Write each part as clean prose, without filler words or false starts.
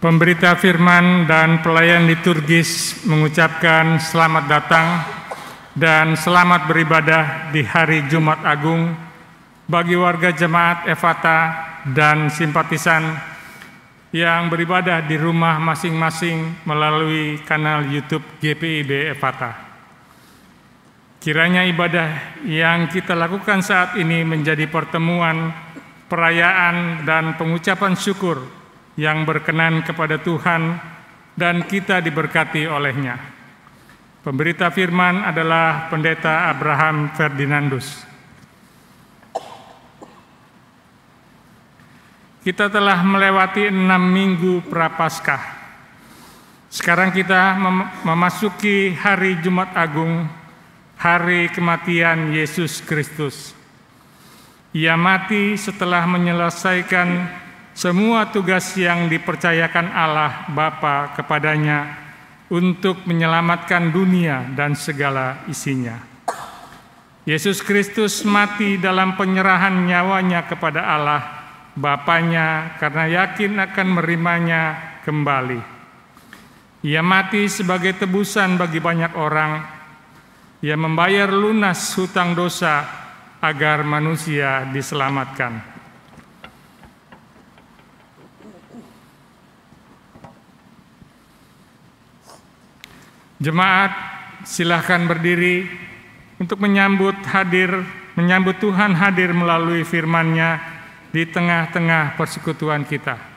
Pemberita firman dan pelayan liturgis mengucapkan selamat datang dan selamat beribadah di hari Jumat Agung bagi warga jemaat Efata dan simpatisan yang beribadah di rumah masing-masing melalui kanal YouTube GPIB Efata. Kiranya ibadah yang kita lakukan saat ini menjadi pertemuan, perayaan, dan pengucapan syukur yang berkenan kepada Tuhan dan kita diberkati olehnya. Pemberita firman adalah Pendeta Abraham Ferdinandus. Kita telah melewati 6 minggu Prapaskah. Sekarang kita memasuki hari Jumat Agung, hari kematian Yesus Kristus. Ia mati setelah menyelesaikan semua tugas yang dipercayakan Allah Bapa kepadanya untuk menyelamatkan dunia dan segala isinya. Yesus Kristus mati dalam penyerahan nyawanya kepada Allah Bapanya karena yakin akan menerimanya kembali. Ia mati sebagai tebusan bagi banyak orang. Ia membayar lunas hutang dosa agar manusia diselamatkan. Jemaat, silahkan berdiri untuk menyambut Tuhan hadir melalui firman-Nya di tengah-tengah persekutuan kita.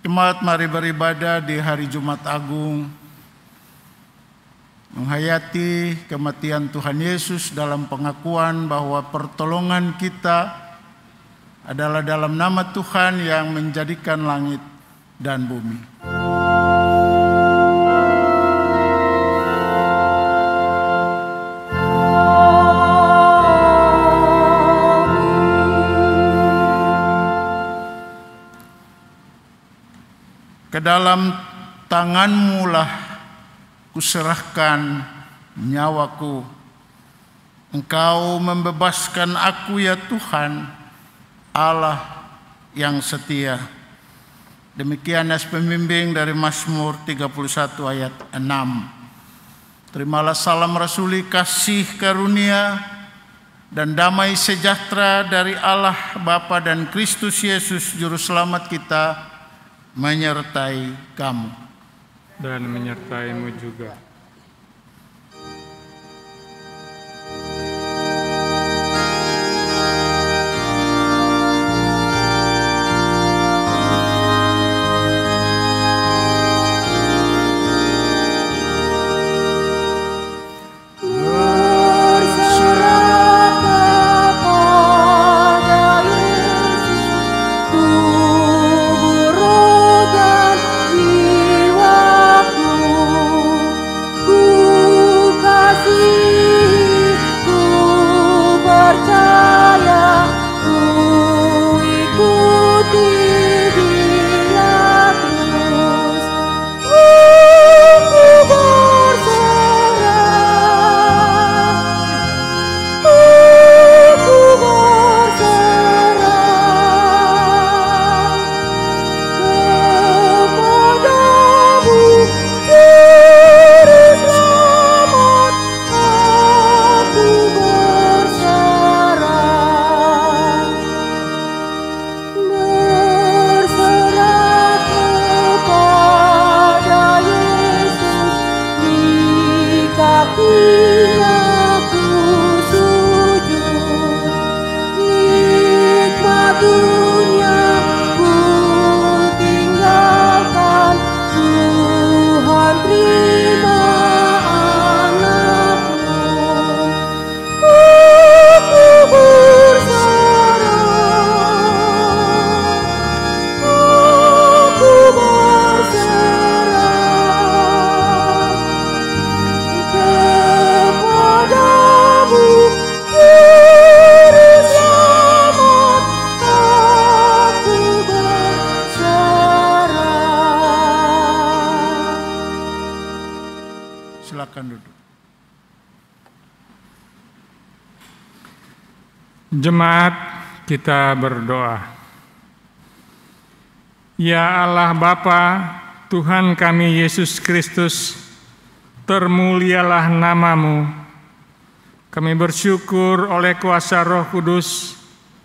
Jemaat, mari beribadah di hari Jumat Agung, menghayati kematian Tuhan Yesus dalam pengakuan bahwa pertolongan kita adalah dalam nama Tuhan yang menjadikan langit dan bumi. Ke dalam tangan-Mu lah kuserahkan nyawaku. Engkau membebaskan aku ya Tuhan, Allah yang setia. Demikian as pembimbing dari Mazmur 31 ayat 6. Terimalah salam rasuli, kasih karunia dan damai sejahtera dari Allah Bapa dan Kristus Yesus Juru Selamat kita menyertai kamu. Dan menyertaimu juga. Jemaat, kita berdoa. Ya Allah Bapa, Tuhan kami Yesus Kristus, termulialah nama-Mu. Kami bersyukur oleh kuasa Roh Kudus,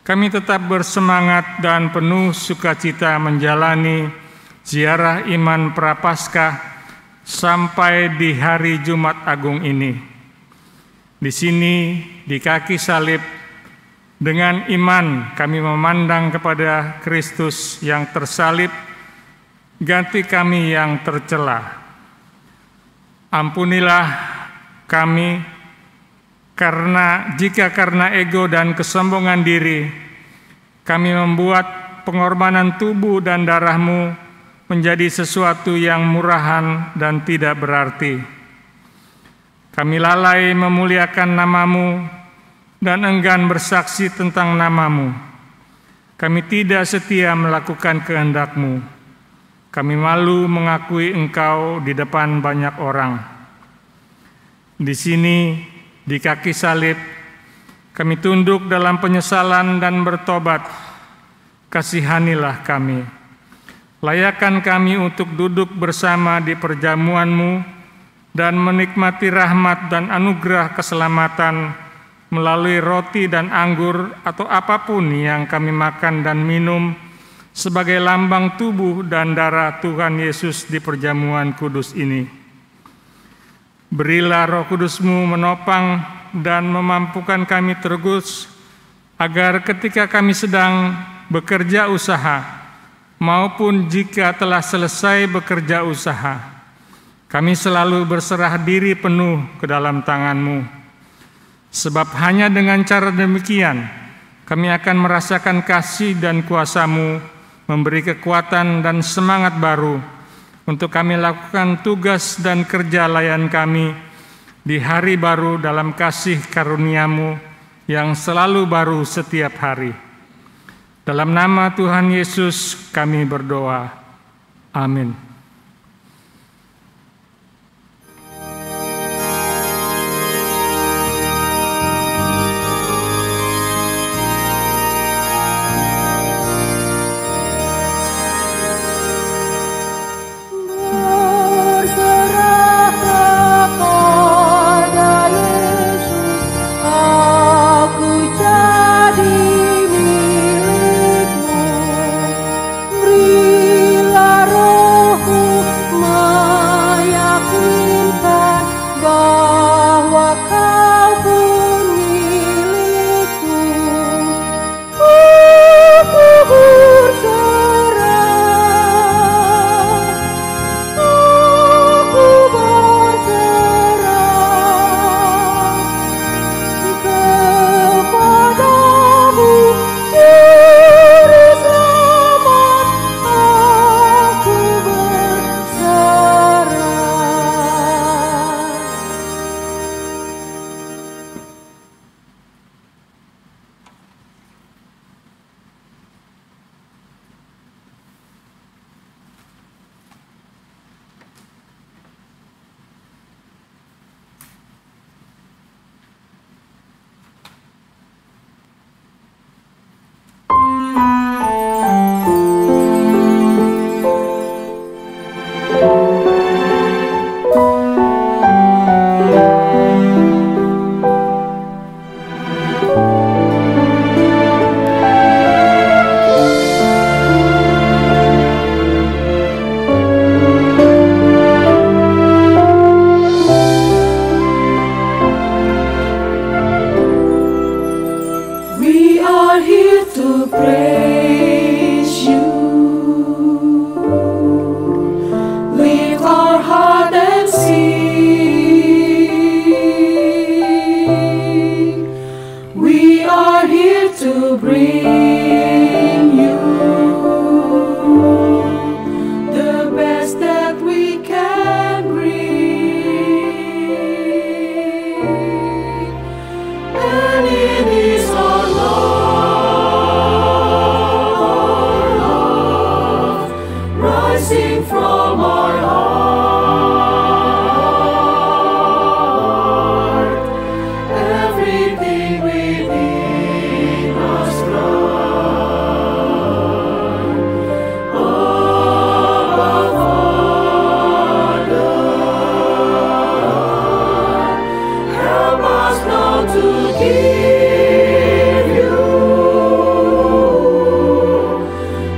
kami tetap bersemangat dan penuh sukacita menjalani ziarah iman Prapaskah sampai di hari Jumat Agung ini. Di sini, di kaki salib, dengan iman kami memandang kepada Kristus yang tersalib, ganti kami yang tercela. Ampunilah kami, jika karena ego dan kesombongan diri, kami membuat pengorbanan tubuh dan darah-Mu menjadi sesuatu yang murahan dan tidak berarti. Kami lalai memuliakan nama-Mu dan enggan bersaksi tentang nama-Mu. Kami tidak setia melakukan kehendak-Mu. Kami malu mengakui Engkau di depan banyak orang. Di sini, di kaki salib, kami tunduk dalam penyesalan dan bertobat. Kasihanilah kami. Layakkan kami untuk duduk bersama di perjamuan-Mu dan menikmati rahmat dan anugerah keselamatan melalui roti dan anggur atau apapun yang kami makan dan minum sebagai lambang tubuh dan darah Tuhan Yesus di perjamuan kudus ini. Berilah Roh Kudus-Mu menopang dan memampukan kami terus, agar ketika kami sedang bekerja usaha, maupun jika telah selesai bekerja usaha. Kami selalu berserah diri penuh ke dalam tangan-Mu. Sebab hanya dengan cara demikian, kami akan merasakan kasih dan kuasa-Mu, memberi kekuatan dan semangat baru untuk kami lakukan tugas dan kerja layan kami di hari baru dalam kasih karunia-Mu yang selalu baru setiap hari. Dalam nama Tuhan Yesus kami berdoa. Amin.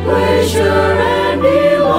Pleasure and delight.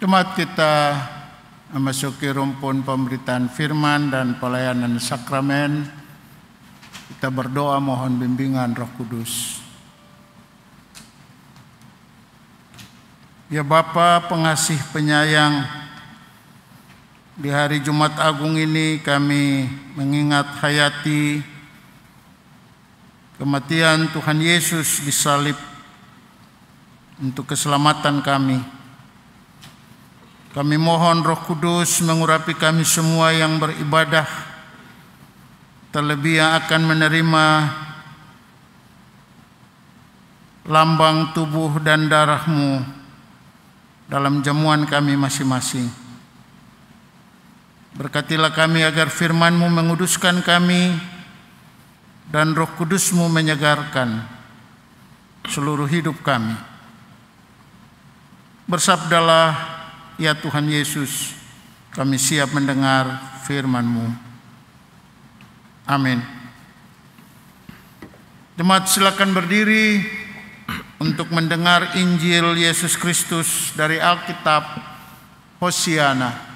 Jemaat kita memasuki rumpun pemberitaan firman dan pelayanan sakramen. Kita berdoa mohon bimbingan Roh Kudus. Ya Bapa pengasih penyayang, di hari Jumat Agung ini kami mengingat hayati kematian Tuhan Yesus disalib untuk keselamatan kami. Kami mohon Roh Kudus mengurapi kami semua yang beribadah, terlebih yang akan menerima lambang tubuh dan darah-Mu dalam jamuan kami masing-masing. Berkatilah kami agar firman-Mu menguduskan kami dan Roh Kudus-Mu menyegarkan seluruh hidup kami. Bersabdalah, ya Tuhan Yesus, kami siap mendengar firman-Mu. Amin. Jemaat silakan berdiri untuk mendengar Injil Yesus Kristus dari Alkitab Hosiana.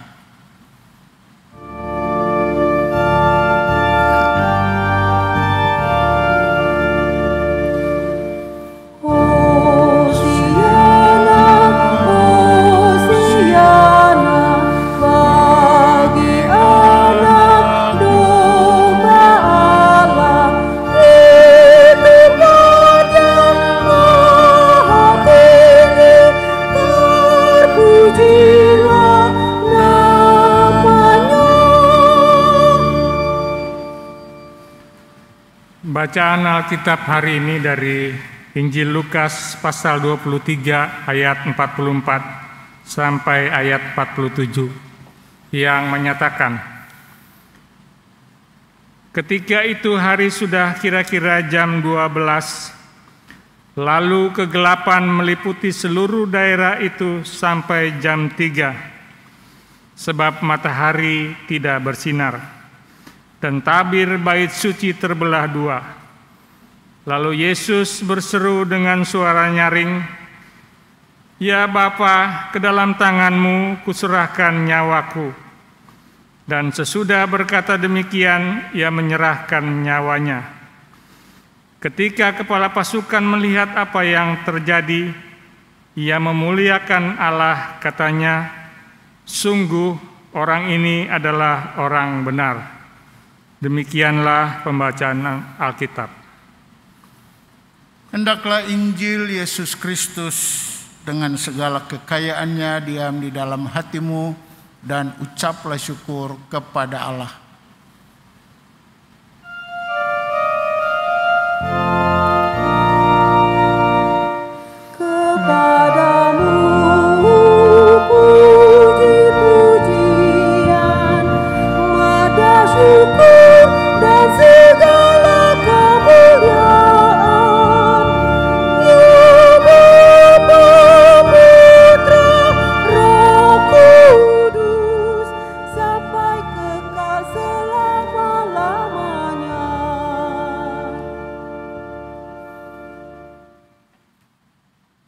Bacaan Alkitab hari ini dari Injil Lukas pasal 23 ayat 44 sampai ayat 47 yang menyatakan, ketika itu hari sudah kira-kira jam 12, lalu kegelapan meliputi seluruh daerah itu sampai jam 3, sebab matahari tidak bersinar. Dan tabir bait suci terbelah dua. Lalu Yesus berseru dengan suara nyaring, "Ya Bapa, ke dalam tangan-Mu kuserahkan nyawaku." Dan sesudah berkata demikian, Ia menyerahkan nyawanya. Ketika kepala pasukan melihat apa yang terjadi, ia memuliakan Allah, katanya, "Sungguh orang ini adalah orang benar." Demikianlah pembacaan Alkitab. Hendaklah Injil Yesus Kristus dengan segala kekayaannya diam di dalam hatimu dan ucaplah syukur kepada Allah.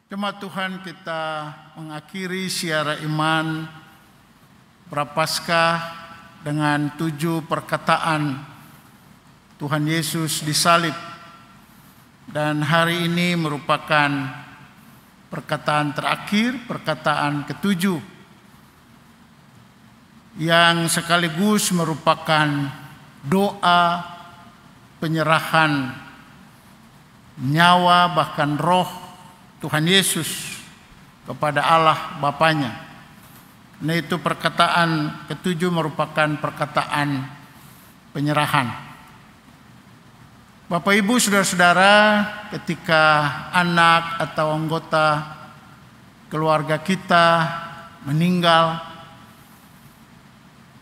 Jemaat Tuhan, kita mengakhiri siara iman Prapaskah dengan 7 perkataan Tuhan Yesus disalib. Dan hari ini merupakan perkataan terakhir, perkataan ke-7, yang sekaligus merupakan doa penyerahan nyawa bahkan roh Tuhan Yesus kepada Allah Bapanya. Nah, itu perkataan ke-7 merupakan perkataan penyerahan. Bapak Ibu Saudara-saudara, ketika anak atau anggota keluarga kita meninggal,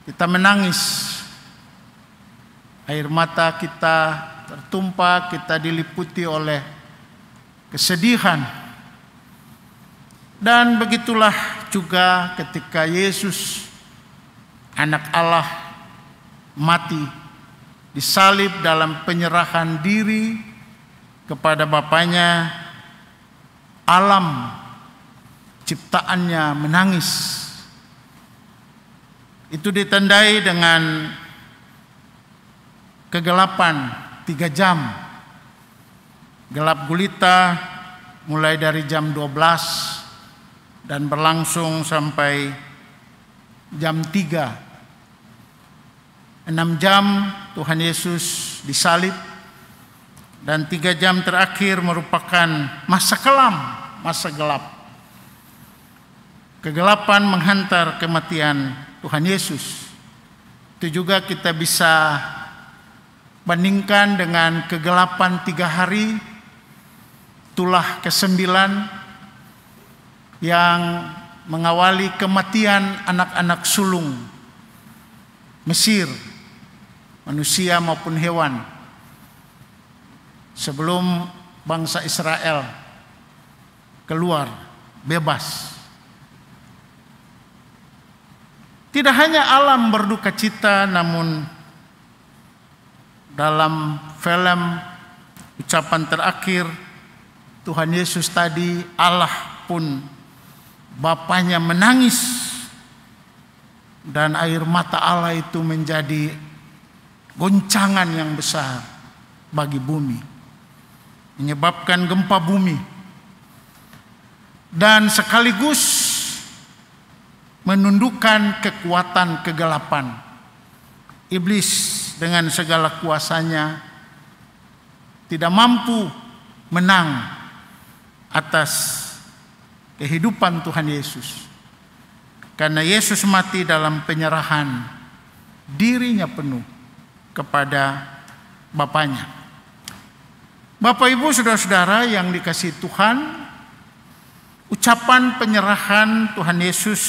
kita menangis. Air mata kita tertumpah, kita diliputi oleh kesedihan. Dan begitulah juga ketika Yesus, anak Allah, mati, disalib dalam penyerahan diri kepada Bapanya, alam ciptaannya menangis. Itu ditandai dengan kegelapan 3 jam. Gelap gulita mulai dari jam 12 dan berlangsung sampai jam 3. 6 jam Tuhan Yesus disalib, dan 3 jam terakhir merupakan masa kelam, masa gelap. Kegelapan menghantar kematian Tuhan Yesus. Itu juga kita bisa bandingkan dengan kegelapan 3 hari, tulah ke-9 yang mengawali kematian anak-anak sulung Mesir, manusia maupun hewan, sebelum bangsa Israel keluar bebas. Tidak hanya alam berduka cita, namun dalam film ucapan terakhir Tuhan Yesus tadi, Allah pun Bapanya menangis, dan air mata Allah itu menjadi goncangan yang besar bagi bumi, menyebabkan gempa bumi, dan sekaligus menundukkan kekuatan kegelapan. Iblis dengan segala kuasanya tidak mampu menang atas kehidupan Tuhan Yesus, karena Yesus mati dalam penyerahan dirinya penuh kepada Bapanya. Bapak, Ibu, saudara-saudara yang dikasihi Tuhan, ucapan penyerahan Tuhan Yesus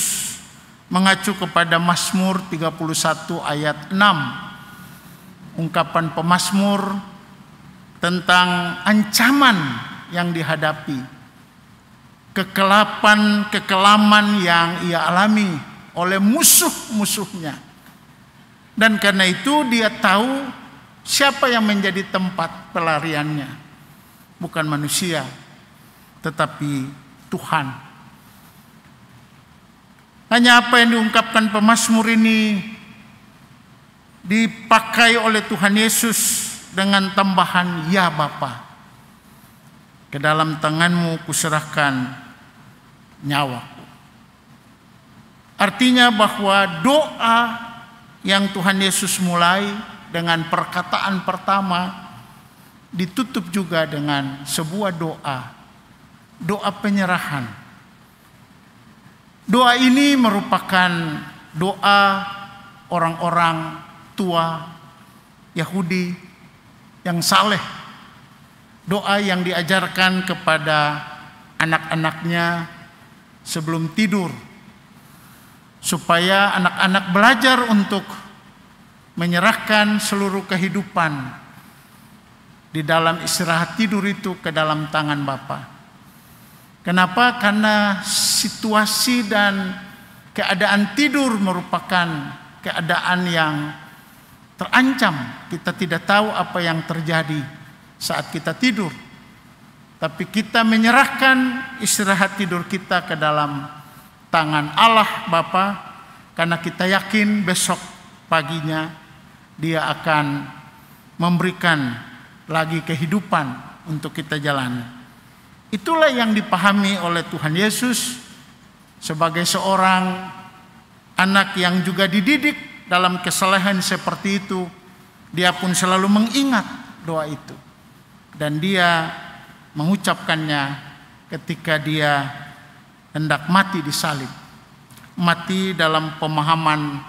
mengacu kepada Mazmur 31 ayat 6. Ungkapan pemazmur tentang ancaman yang dihadapi, kekelaman yang ia alami oleh musuh-musuhnya. Dan karena itu dia tahu siapa yang menjadi tempat pelariannya. Bukan manusia, tetapi Tuhan. Hanya apa yang diungkapkan pemazmur ini dipakai oleh Tuhan Yesus dengan tambahan, ya Bapa, ke dalam tanganmu kuserahkan nyawaku. Artinya bahwa doa yang Tuhan Yesus mulai dengan perkataan pertama ditutup juga dengan sebuah doa penyerahan. Doa ini merupakan doa orang-orang tua Yahudi yang saleh, doa yang diajarkan kepada anak-anaknya sebelum tidur, supaya anak-anak belajar untuk menyerahkan seluruh kehidupan di dalam istirahat tidur itu ke dalam tangan Bapa. Kenapa? Karena situasi dan keadaan tidur merupakan keadaan yang terancam. Kita tidak tahu apa yang terjadi saat kita tidur, tapi kita menyerahkan istirahat tidur kita ke dalam tangan Allah Bapa, karena kita yakin besok paginya Dia akan memberikan lagi kehidupan untuk kita jalani. Itulah yang dipahami oleh Tuhan Yesus sebagai seorang anak yang juga dididik dalam kesalehan seperti itu. Dia pun selalu mengingat doa itu, dan dia mengucapkannya ketika dia hendak mati disalib. Mati dalam pemahaman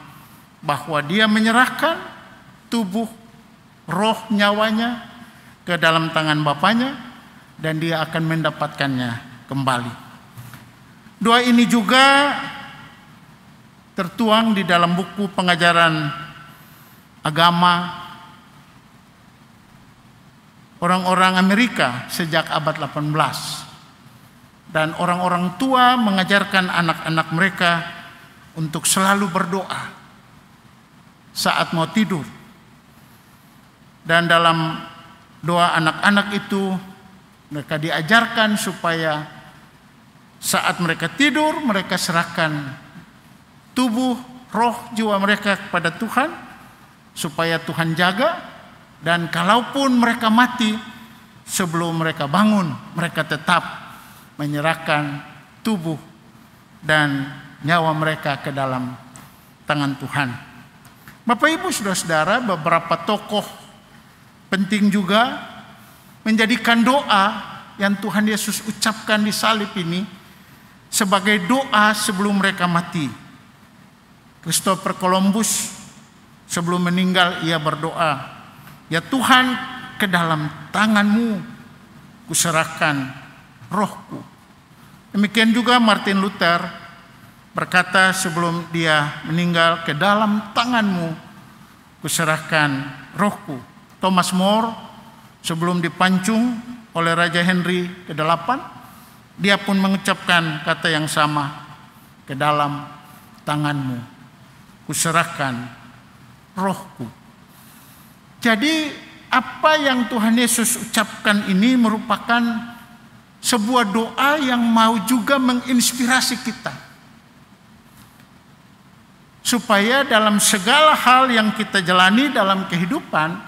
bahwa dia menyerahkan tubuh, roh, nyawanya ke dalam tangan Bapanya, dan dia akan mendapatkannya kembali. Doa ini juga tertuang di dalam buku pengajaran agama orang-orang Amerika sejak abad 18. Dan orang-orang tua mengajarkan anak-anak mereka untuk selalu berdoa saat mau tidur. Dan dalam doa anak-anak itu mereka diajarkan supaya saat mereka tidur mereka serahkan tubuh, roh jiwa mereka kepada Tuhan, supaya Tuhan jaga. Dan kalaupun mereka mati, sebelum mereka bangun, mereka tetap menyerahkan tubuh dan nyawa mereka ke dalam tangan Tuhan. Bapak Ibu saudara-saudara, beberapa tokoh penting juga menjadikan doa yang Tuhan Yesus ucapkan di salib ini sebagai doa sebelum mereka mati. Christopher Columbus sebelum meninggal ia berdoa, "Ya Tuhan, ke dalam tangan-Mu kuserahkan rohku." Demikian juga Martin Luther berkata sebelum dia meninggal, "Ke dalam tangan-Mu kuserahkan rohku." Thomas More sebelum dipancung oleh Raja Henry ke-8, dia pun mengucapkan kata yang sama, "Ke dalam tangan-Mu kuserahkan rohku." Jadi apa yang Tuhan Yesus ucapkan ini merupakan sebuah doa yang mau juga menginspirasi kita, supaya dalam segala hal yang kita jalani dalam kehidupan,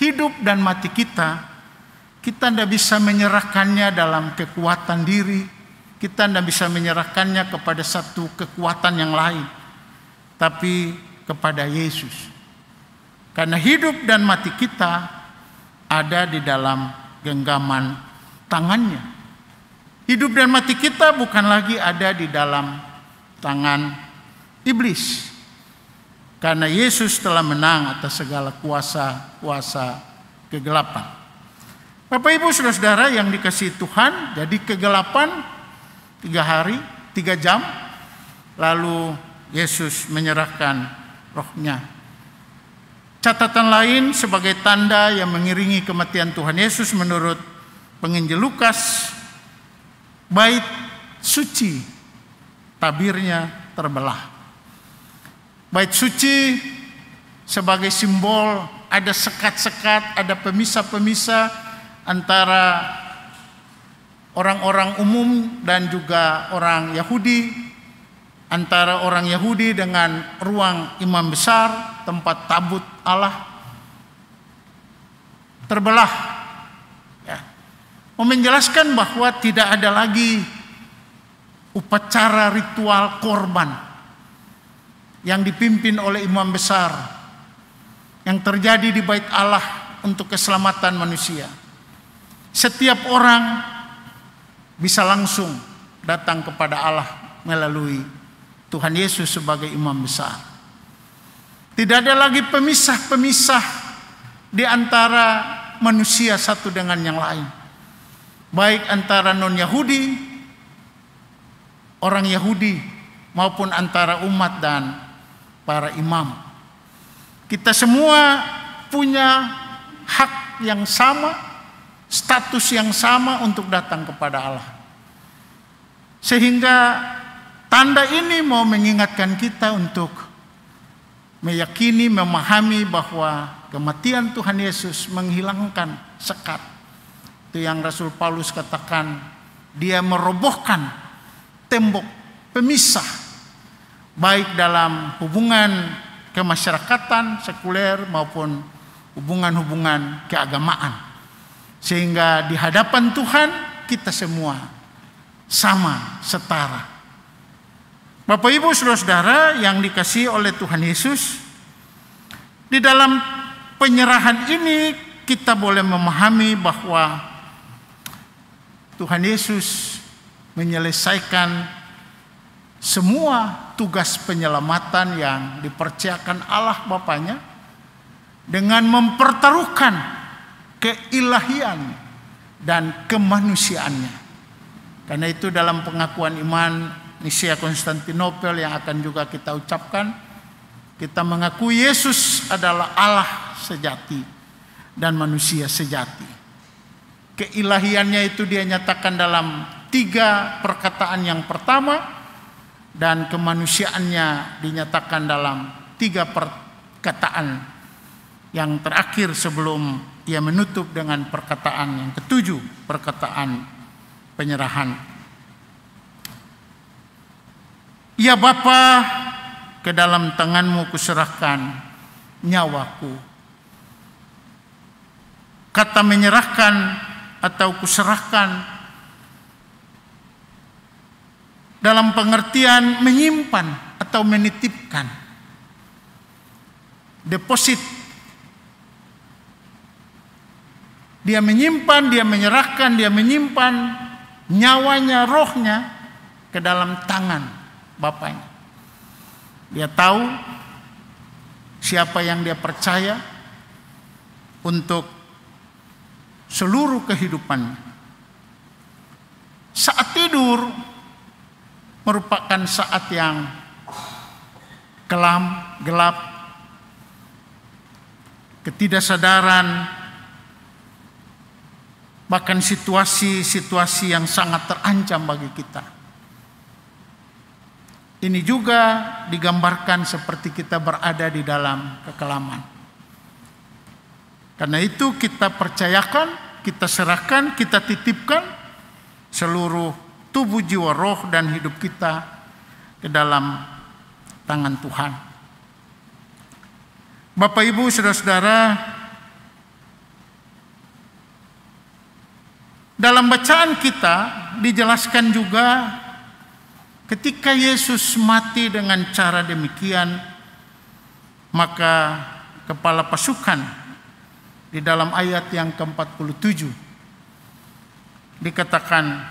hidup dan mati kita tidak bisa menyerahkannya dalam kekuatan diri, kita tidak bisa menyerahkannya kepada satu kekuatan yang lain, tapi kepada Yesus. Karena hidup dan mati kita ada di dalam genggaman tangannya. Hidup dan mati kita bukan lagi ada di dalam tangan iblis. Karena Yesus telah menang atas segala kuasa kegelapan. Bapak Ibu saudara-saudara yang dikasihi Tuhan, jadi kegelapan 3 hari, 3 jam, lalu Yesus menyerahkan rohnya. Catatan lain sebagai tanda yang mengiringi kematian Tuhan Yesus menurut penginjil Lukas, bait suci tabirnya terbelah. Bait suci sebagai simbol ada sekat-sekat, ada pemisah-pemisah antara orang-orang umum dan juga orang Yahudi, antara orang Yahudi dengan ruang imam besar, tempat tabut Allah, terbelah. Ya. Mau menjelaskan bahwa tidak ada lagi upacara ritual korban yang dipimpin oleh imam besar yang terjadi di bait Allah untuk keselamatan manusia. Setiap orang bisa langsung datang kepada Allah melalui Tuhan Yesus sebagai imam besar. Tidak ada lagi pemisah-pemisah di antara manusia satu dengan yang lain. Baik antara non-Yahudi, orang Yahudi, maupun antara umat dan para imam. Kita semua punya hak yang sama, status yang sama untuk datang kepada Allah. Sehingga tanda ini mau mengingatkan kita untuk meyakini, memahami bahwa kematian Tuhan Yesus menghilangkan sekat. Itu yang Rasul Paulus katakan, dia merobohkan tembok pemisah, baik dalam hubungan kemasyarakatan, sekuler, maupun hubungan-hubungan keagamaan. Sehingga di hadapan Tuhan kita semua sama, setara. Bapak Ibu saudara-saudara yang dikasihi oleh Tuhan Yesus, di dalam penyerahan ini kita boleh memahami bahwa Tuhan Yesus menyelesaikan semua tugas penyelamatan yang dipercayakan Allah Bapanya dengan mempertaruhkan keilahian dan kemanusiaannya. Karena itu dalam pengakuan iman Nisia Konstantinopel yang akan juga kita ucapkan, kita mengakui Yesus adalah Allah sejati dan manusia sejati. Keilahiannya itu dia nyatakan dalam 3 perkataan yang pertama, dan kemanusiaannya dinyatakan dalam 3 perkataan yang terakhir sebelum ia menutup dengan perkataan yang ke-7, perkataan penyerahan. Ya Bapa, ke dalam tangan-Mu kuserahkan nyawaku. Kata menyerahkan atau kuserahkan dalam pengertian menyimpan atau menitipkan. Deposit. Dia menyimpan, dia menyerahkan, dia menyimpan nyawanya, rohnya ke dalam tangan Bapaknya. Dia tahu siapa yang dia percaya untuk seluruh kehidupannya. Saat tidur merupakan saat yang kelam, gelap, ketidaksadaran, bahkan situasi-situasi yang sangat terancam bagi kita. Ini juga digambarkan seperti kita berada di dalam kekelaman. Karena itu kita percayakan, kita serahkan, kita titipkan seluruh tubuh, jiwa, roh, dan hidup kita ke dalam tangan Tuhan. Bapak, Ibu, saudara-saudara, dalam bacaan kita dijelaskan juga ketika Yesus mati dengan cara demikian, maka kepala pasukan di dalam ayat yang ke-47 dikatakan,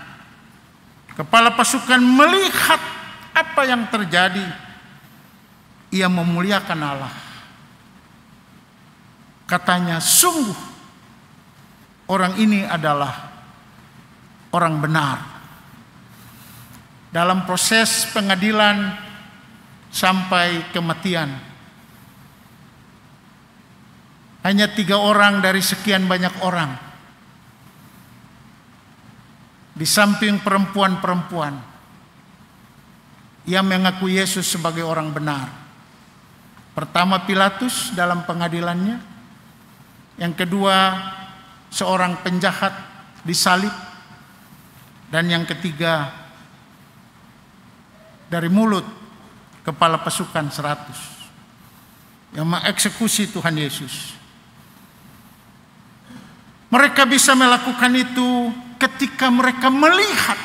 kepala pasukan melihat apa yang terjadi, ia memuliakan Allah. Katanya, sungguh orang ini adalah orang benar. Dalam proses pengadilan sampai kematian, hanya 3 orang dari sekian banyak orang, di samping perempuan-perempuan, yang mengaku Yesus sebagai orang benar. Pertama, Pilatus dalam pengadilannya. Yang kedua, seorang penjahat disalib. Dan yang ketiga, dari mulut kepala pasukan 100 yang mengeksekusi Tuhan Yesus. Mereka bisa melakukan itu ketika mereka melihat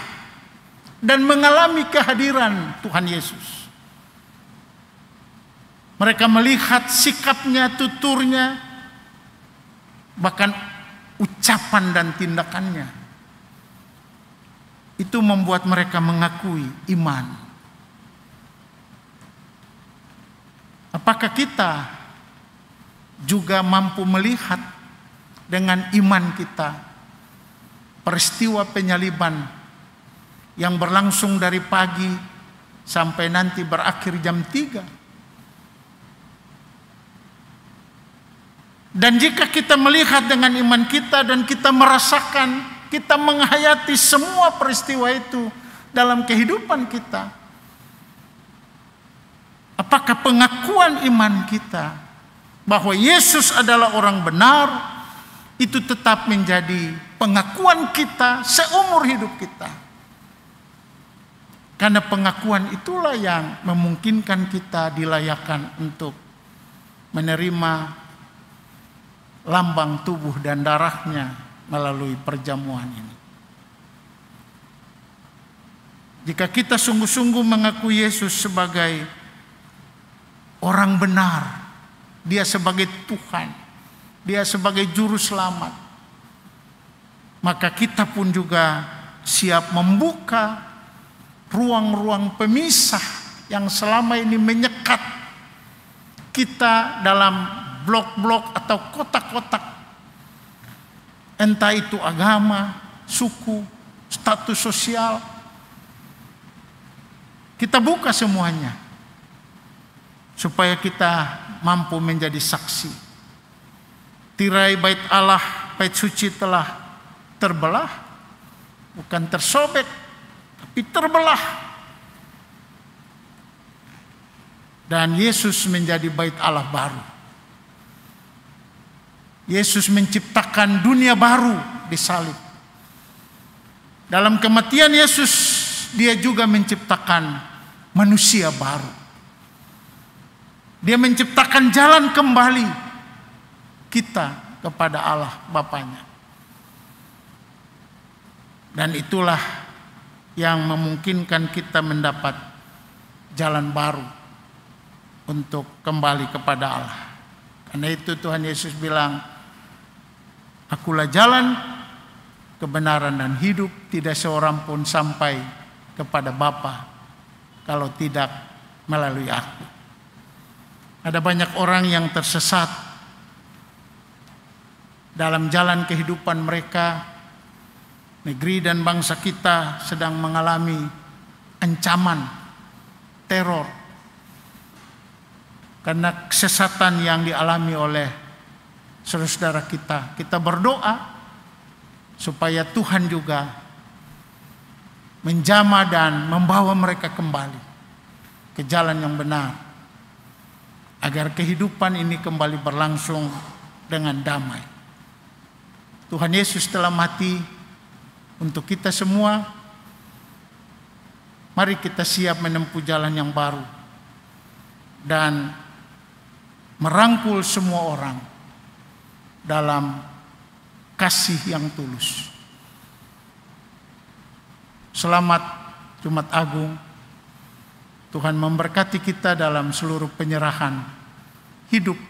dan mengalami kehadiran Tuhan Yesus. Mereka melihat sikapnya, tuturnya, bahkan ucapan dan tindakannya. Itu membuat mereka mengakui iman. Apakah kita juga mampu melihat dengan iman kita peristiwa penyaliban yang berlangsung dari pagi sampai nanti berakhir jam 3? Dan jika kita melihat dengan iman kita dan kita merasakan, kita menghayati semua peristiwa itu dalam kehidupan kita, apakah pengakuan iman kita bahwa Yesus adalah orang benar itu tetap menjadi pengakuan kita seumur hidup kita? Karena pengakuan itulah yang memungkinkan kita dilayakkan untuk menerima lambang tubuh dan darahnya melalui perjamuan ini. Jika kita sungguh-sungguh mengaku Yesus sebagai orang benar, Dia sebagai Tuhan, Dia sebagai juru selamat, maka kita pun juga siap membuka ruang-ruang pemisah yang selama ini menyekat kita dalam blok-blok atau kotak-kotak, entah itu agama, suku, status sosial. Kita buka semuanya supaya kita mampu menjadi saksi. Tirai bait Allah, bait suci telah terbelah, bukan tersobek, tapi terbelah. Dan Yesus menjadi bait Allah baru. Yesus menciptakan dunia baru di salib. Dalam kematian Yesus, Dia juga menciptakan manusia baru. Dia menciptakan jalan kembali kita kepada Allah Bapanya. Dan itulah yang memungkinkan kita mendapat jalan baru untuk kembali kepada Allah. Karena itu Tuhan Yesus bilang, "Akulah jalan, kebenaran dan hidup, tidak seorang pun sampai kepada Bapa kalau tidak melalui aku." Ada banyak orang yang tersesat dalam jalan kehidupan mereka. Negeri dan bangsa kita sedang mengalami ancaman, teror, karena kesesatan yang dialami oleh saudara-saudara kita. Kita berdoa supaya Tuhan juga menjamah dan membawa mereka kembali ke jalan yang benar, agar kehidupan ini kembali berlangsung dengan damai. Tuhan Yesus telah mati untuk kita semua. Mari kita siap menempuh jalan yang baru dan merangkul semua orang dalam kasih yang tulus. Selamat Jumat Agung. Tuhan memberkati kita dalam seluruh penyerahan hidup,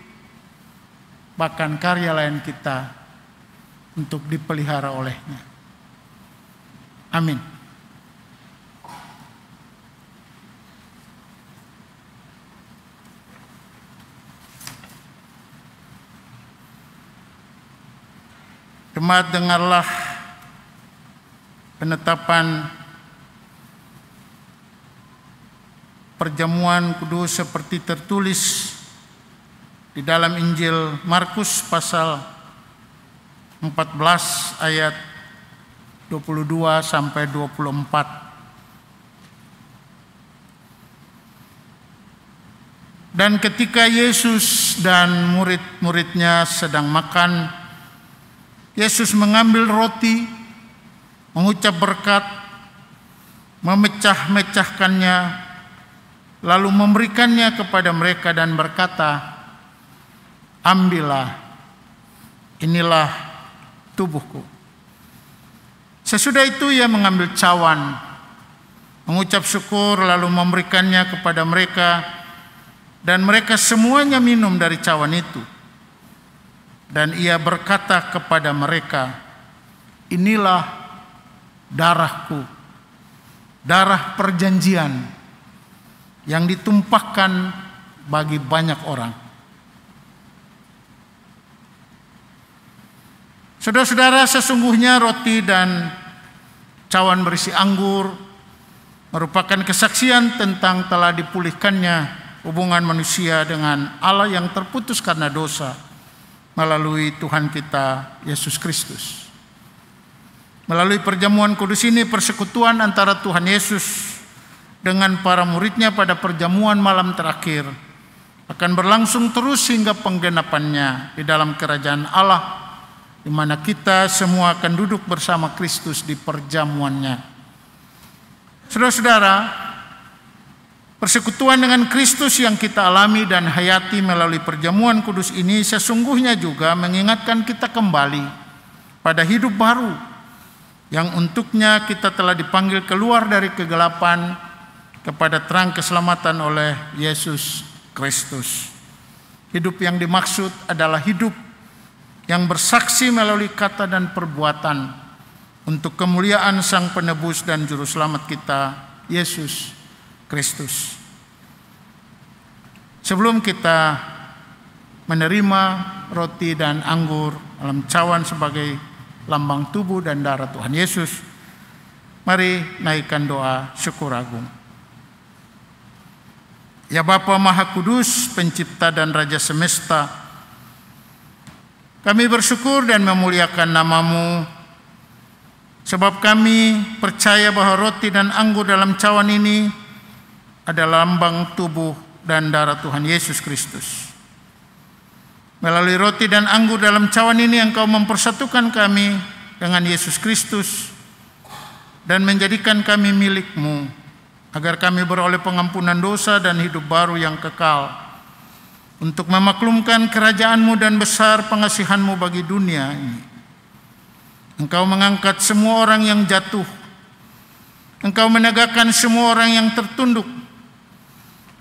bahkan karya lain kita untuk dipelihara oleh-Nya. Amin. Jemaat, dengarlah penetapan perjamuan kudus seperti tertulis di dalam Injil Markus pasal 14 ayat 22 sampai 24. Dan ketika Yesus dan murid-muridnya sedang makan, Yesus mengambil roti, mengucap berkat, memecah-mecahkannya, lalu memberikannya kepada mereka dan berkata, "Ambillah, inilah tubuhku." Sesudah itu Ia mengambil cawan, mengucap syukur, lalu memberikannya kepada mereka, dan mereka semuanya minum dari cawan itu. Dan Ia berkata kepada mereka, "Inilah darahku, darah perjanjian yang ditumpahkan bagi banyak orang." Saudara-saudara, sesungguhnya roti dan cawan berisi anggur merupakan kesaksian tentang telah dipulihkannya hubungan manusia dengan Allah yang terputus karena dosa melalui Tuhan kita Yesus Kristus. Melalui perjamuan kudus ini, persekutuan antara Tuhan Yesus dengan para muridnya pada perjamuan malam terakhir akan berlangsung terus hingga penggenapannya di dalam kerajaan Allah, di mana kita semua akan duduk bersama Kristus di perjamuannya. Saudara-saudara, persekutuan dengan Kristus yang kita alami dan hayati melalui perjamuan kudus ini sesungguhnya juga mengingatkan kita kembali pada hidup baru yang untuknya kita telah dipanggil keluar dari kegelapan kepada terang keselamatan oleh Yesus Kristus. Hidup yang dimaksud adalah hidup yang bersaksi melalui kata dan perbuatan untuk kemuliaan Sang Penebus dan Juru Selamat kita, Yesus Kristus. Sebelum kita menerima roti dan anggur dalam cawan sebagai lambang tubuh dan darah Tuhan Yesus, mari naikkan doa syukur agung. Ya Bapa Maha Kudus, Pencipta dan Raja Semesta, kami bersyukur dan memuliakan nama-Mu, sebab kami percaya bahwa roti dan anggur dalam cawan ini adalah lambang tubuh dan darah Tuhan Yesus Kristus. Melalui roti dan anggur dalam cawan ini, Engkau mempersatukan kami dengan Yesus Kristus dan menjadikan kami milik-Mu, agar kami beroleh pengampunan dosa dan hidup baru yang kekal untuk memaklumkan kerajaan-Mu dan besar pengasihan-Mu bagi dunia ini. Engkau mengangkat semua orang yang jatuh. Engkau menegakkan semua orang yang tertunduk.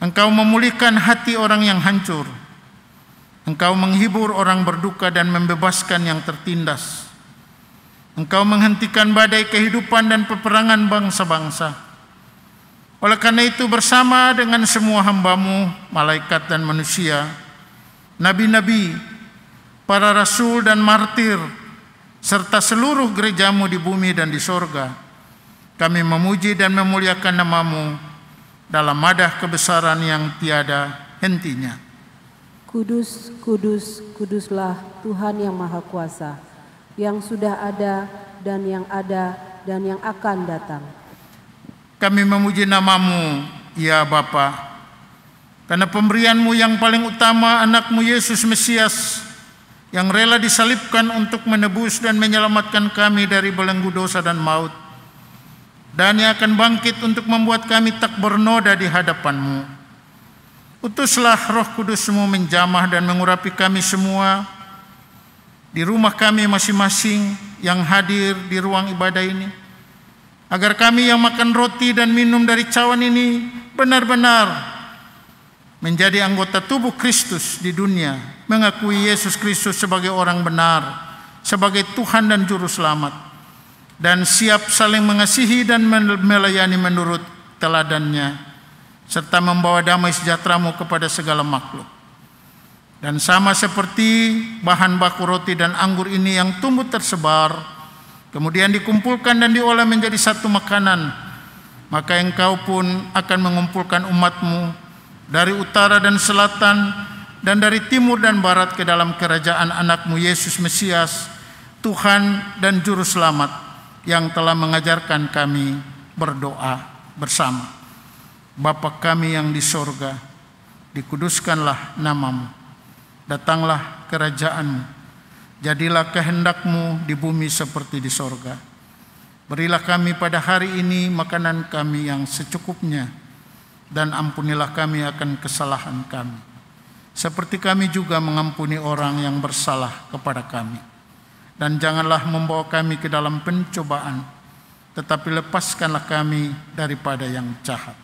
Engkau memulihkan hati orang yang hancur. Engkau menghibur orang berduka dan membebaskan yang tertindas. Engkau menghentikan badai kehidupan dan peperangan bangsa-bangsa. Oleh karena itu, bersama dengan semua hamba-Mu, malaikat dan manusia, nabi-nabi, para rasul dan martir, serta seluruh gereja-Mu di bumi dan di sorga, kami memuji dan memuliakan nama-Mu dalam madah kebesaran yang tiada hentinya. Kudus, kudus, kuduslah Tuhan yang Maha Kuasa, yang sudah ada dan yang akan datang. Kami memuji nama-Mu, ya Bapa, karena pemberian-Mu yang paling utama, anak-Mu Yesus Mesias, yang rela disalibkan untuk menebus dan menyelamatkan kami dari belenggu dosa dan maut, dan yang akan bangkit untuk membuat kami tak bernoda di hadapan-Mu. Utuslah Roh Kudus-Mu menjamah dan mengurapi kami semua di rumah kami masing-masing yang hadir di ruang ibadah ini, agar kami yang makan roti dan minum dari cawan ini benar-benar menjadi anggota tubuh Kristus di dunia, mengakui Yesus Kristus sebagai orang benar, sebagai Tuhan dan Juru Selamat, dan siap saling mengasihi dan melayani menurut teladannya, serta membawa damai sejahtera-Mu kepada segala makhluk. Dan sama seperti bahan baku roti dan anggur ini yang tumbuh tersebar, kemudian dikumpulkan dan diolah menjadi satu makanan, maka Engkau pun akan mengumpulkan umat-Mu dari utara dan selatan, dan dari timur dan barat ke dalam kerajaan anak-Mu Yesus Mesias, Tuhan dan Juru Selamat, yang telah mengajarkan kami berdoa bersama. Bapa kami yang di sorga, dikuduskanlah nama-Mu. Datanglah kerajaan-Mu. Jadilah kehendak-Mu di bumi seperti di sorga. Berilah kami pada hari ini makanan kami yang secukupnya, dan ampunilah kami akan kesalahan kami, seperti kami juga mengampuni orang yang bersalah kepada kami. Dan janganlah membawa kami ke dalam pencobaan, tetapi lepaskanlah kami daripada yang jahat.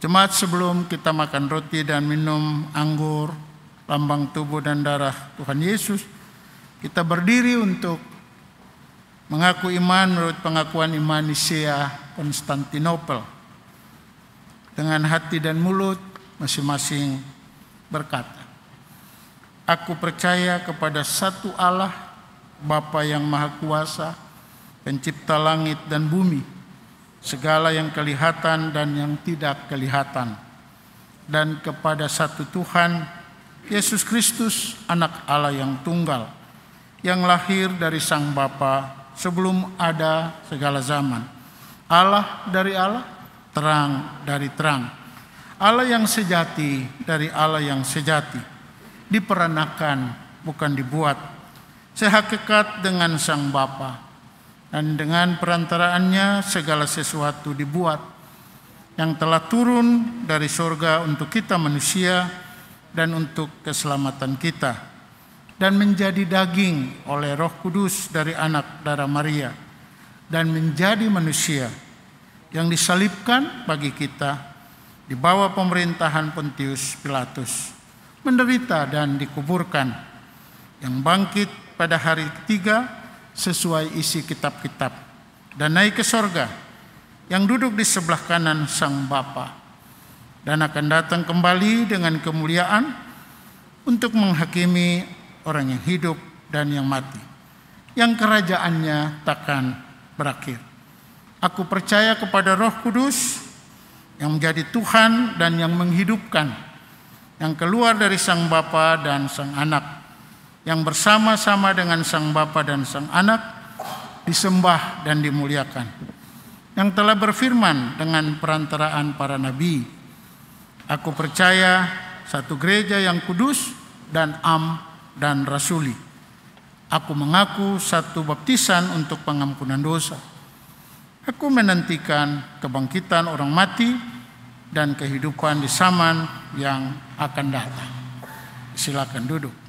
Jemaat, sebelum kita makan roti dan minum anggur, lambang tubuh dan darah Tuhan Yesus, kita berdiri untuk mengaku iman menurut pengakuan iman Nisea Konstantinopel. Dengan hati dan mulut masing-masing berkata, aku percaya kepada satu Allah, Bapa yang Maha Kuasa, pencipta langit dan bumi, segala yang kelihatan dan yang tidak kelihatan, dan kepada satu Tuhan, Yesus Kristus, anak Allah yang tunggal, yang lahir dari Sang Bapa sebelum ada segala zaman. Allah dari Allah, terang dari terang. Allah yang sejati dari Allah yang sejati, diperanakan bukan dibuat, sehakikat dengan Sang Bapa. Dan dengan perantaraannya segala sesuatu dibuat, yang telah turun dari surga untuk kita manusia dan untuk keselamatan kita, dan menjadi daging oleh Roh Kudus dari anak darah Maria, dan menjadi manusia, yang disalibkan bagi kita di bawah pemerintahan Pontius Pilatus, menderita dan dikuburkan, yang bangkit pada hari ketiga sesuai isi kitab-kitab, dan naik ke sorga, yang duduk di sebelah kanan Sang Bapa, dan akan datang kembali dengan kemuliaan untuk menghakimi orang yang hidup dan yang mati. yang kerajaannya takkan berakhir. Aku percaya kepada Roh Kudus yang menjadi Tuhan dan yang menghidupkan, yang keluar dari Sang Bapa dan Sang Anak, yang bersama-sama dengan Sang Bapa dan Sang Anak disembah dan dimuliakan, yang telah berfirman dengan perantaraan para nabi. Aku percaya satu gereja yang kudus dan am dan rasuli. Aku mengaku satu baptisan untuk pengampunan dosa. Aku menantikan kebangkitan orang mati dan kehidupan di zaman yang akan datang. Silakan duduk.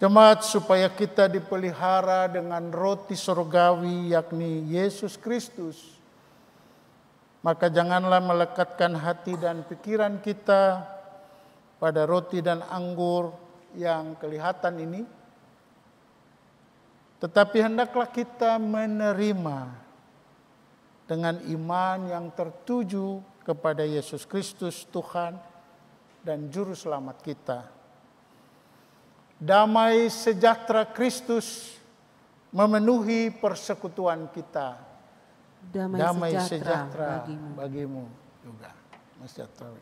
Jemaat, supaya kita dipelihara dengan roti surgawi yakni Yesus Kristus, maka janganlah melekatkan hati dan pikiran kita pada roti dan anggur yang kelihatan ini, tetapi hendaklah kita menerima dengan iman yang tertuju kepada Yesus Kristus Tuhan dan Juru Selamat kita. Damai sejahtera Kristus memenuhi persekutuan kita. Damai sejahtera bagimu juga. Sejahtera.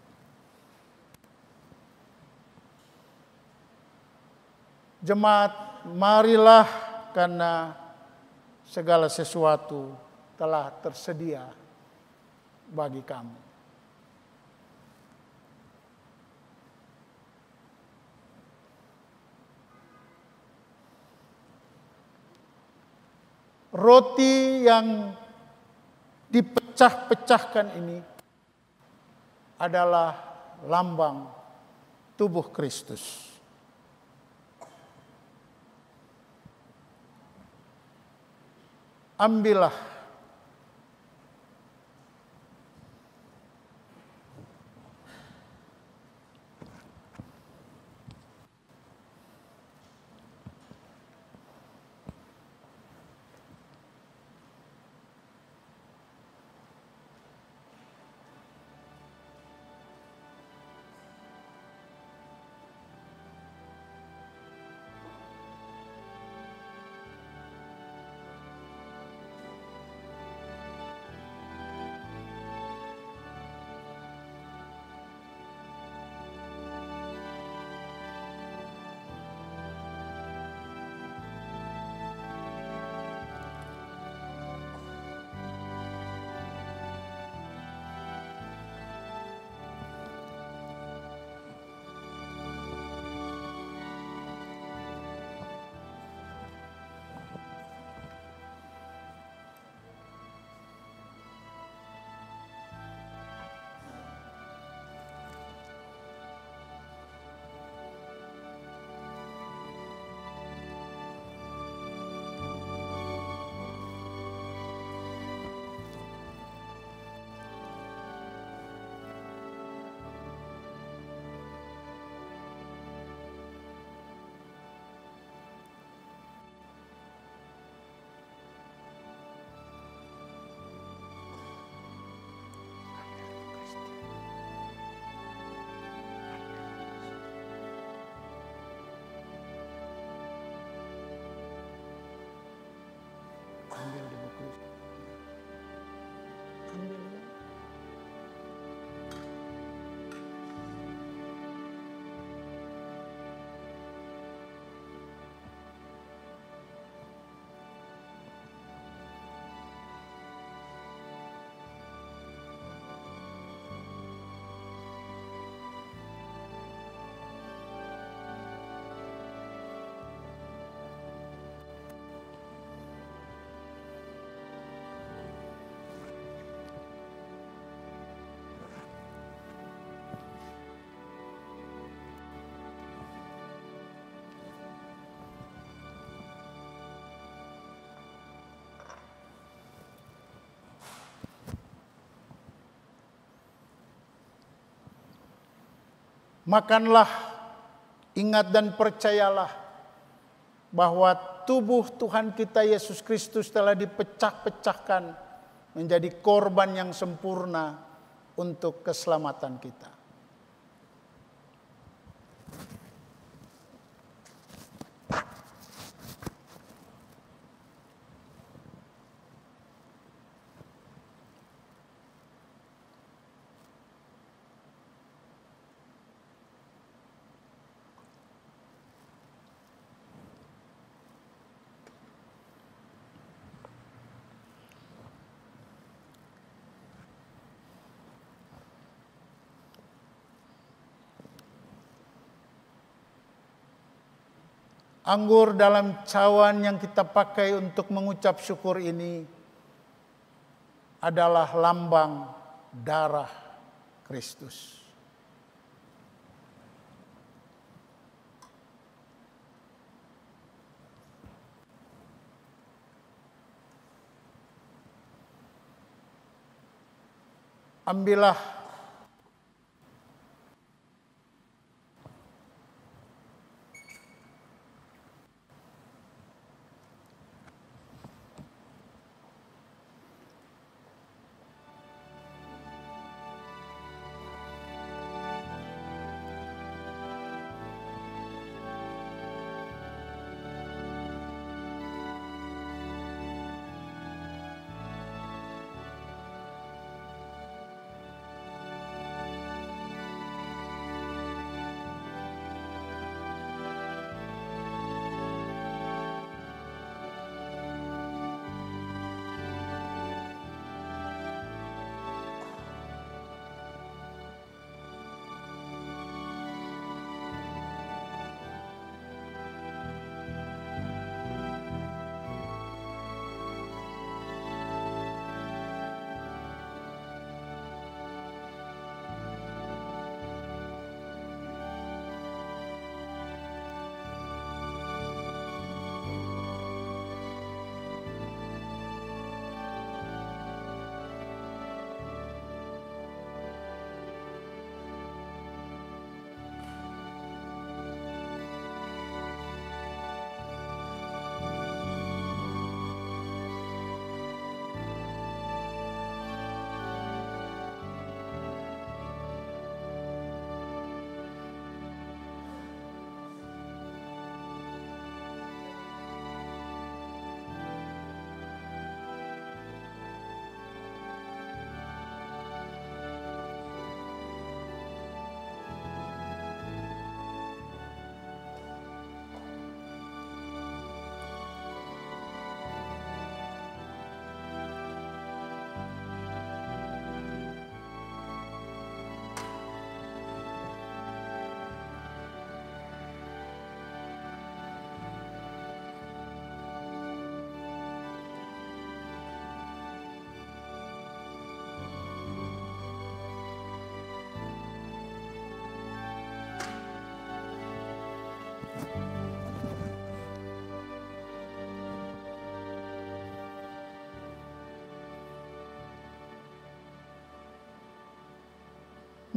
Jemaat, marilah karena segala sesuatu telah tersedia bagi kamu. Roti yang dipecah-pecahkan ini adalah lambang tubuh Kristus. Ambillah Makanlah, ingat dan percayalah bahwa tubuh Tuhan kita Yesus Kristus telah dipecah-pecahkan menjadi korban yang sempurna untuk keselamatan kita. Anggur dalam cawan yang kita pakai untuk mengucap syukur ini adalah lambang darah Kristus. Ambillah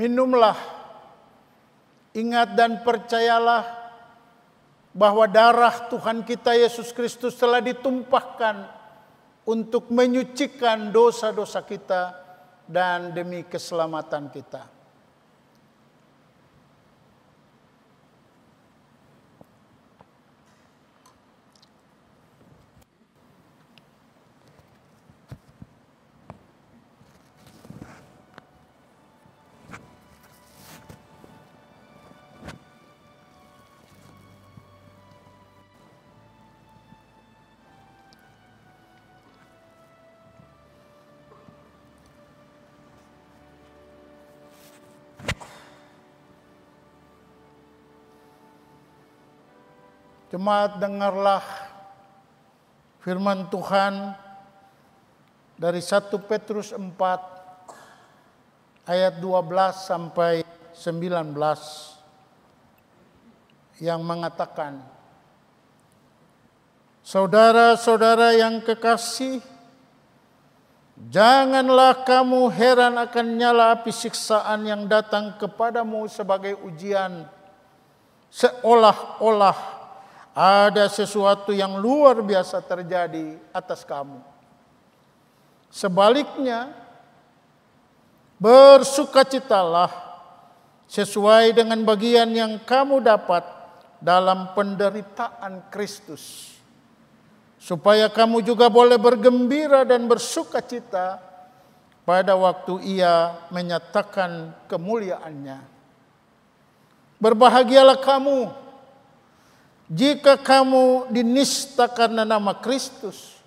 minumlah, ingat dan percayalah bahwa darah Tuhan kita Yesus Kristus telah ditumpahkan untuk menyucikan dosa-dosa kita dan demi keselamatan kita. Jemaat, dengarlah firman Tuhan dari 1 Petrus 4 ayat 12 sampai 19 yang mengatakan, saudara-saudara yang kekasih, Janganlah kamu heran akan nyala api siksaan yang datang kepadamu sebagai ujian, seolah-olah ada sesuatu yang luar biasa terjadi atas kamu. Sebaliknya, bersukacitalah sesuai dengan bagian yang kamu dapat dalam penderitaan Kristus, supaya kamu juga boleh bergembira dan bersukacita pada waktu Ia menyatakan kemuliaannya. Berbahagialah kamu jika kamu dinista karena nama Kristus,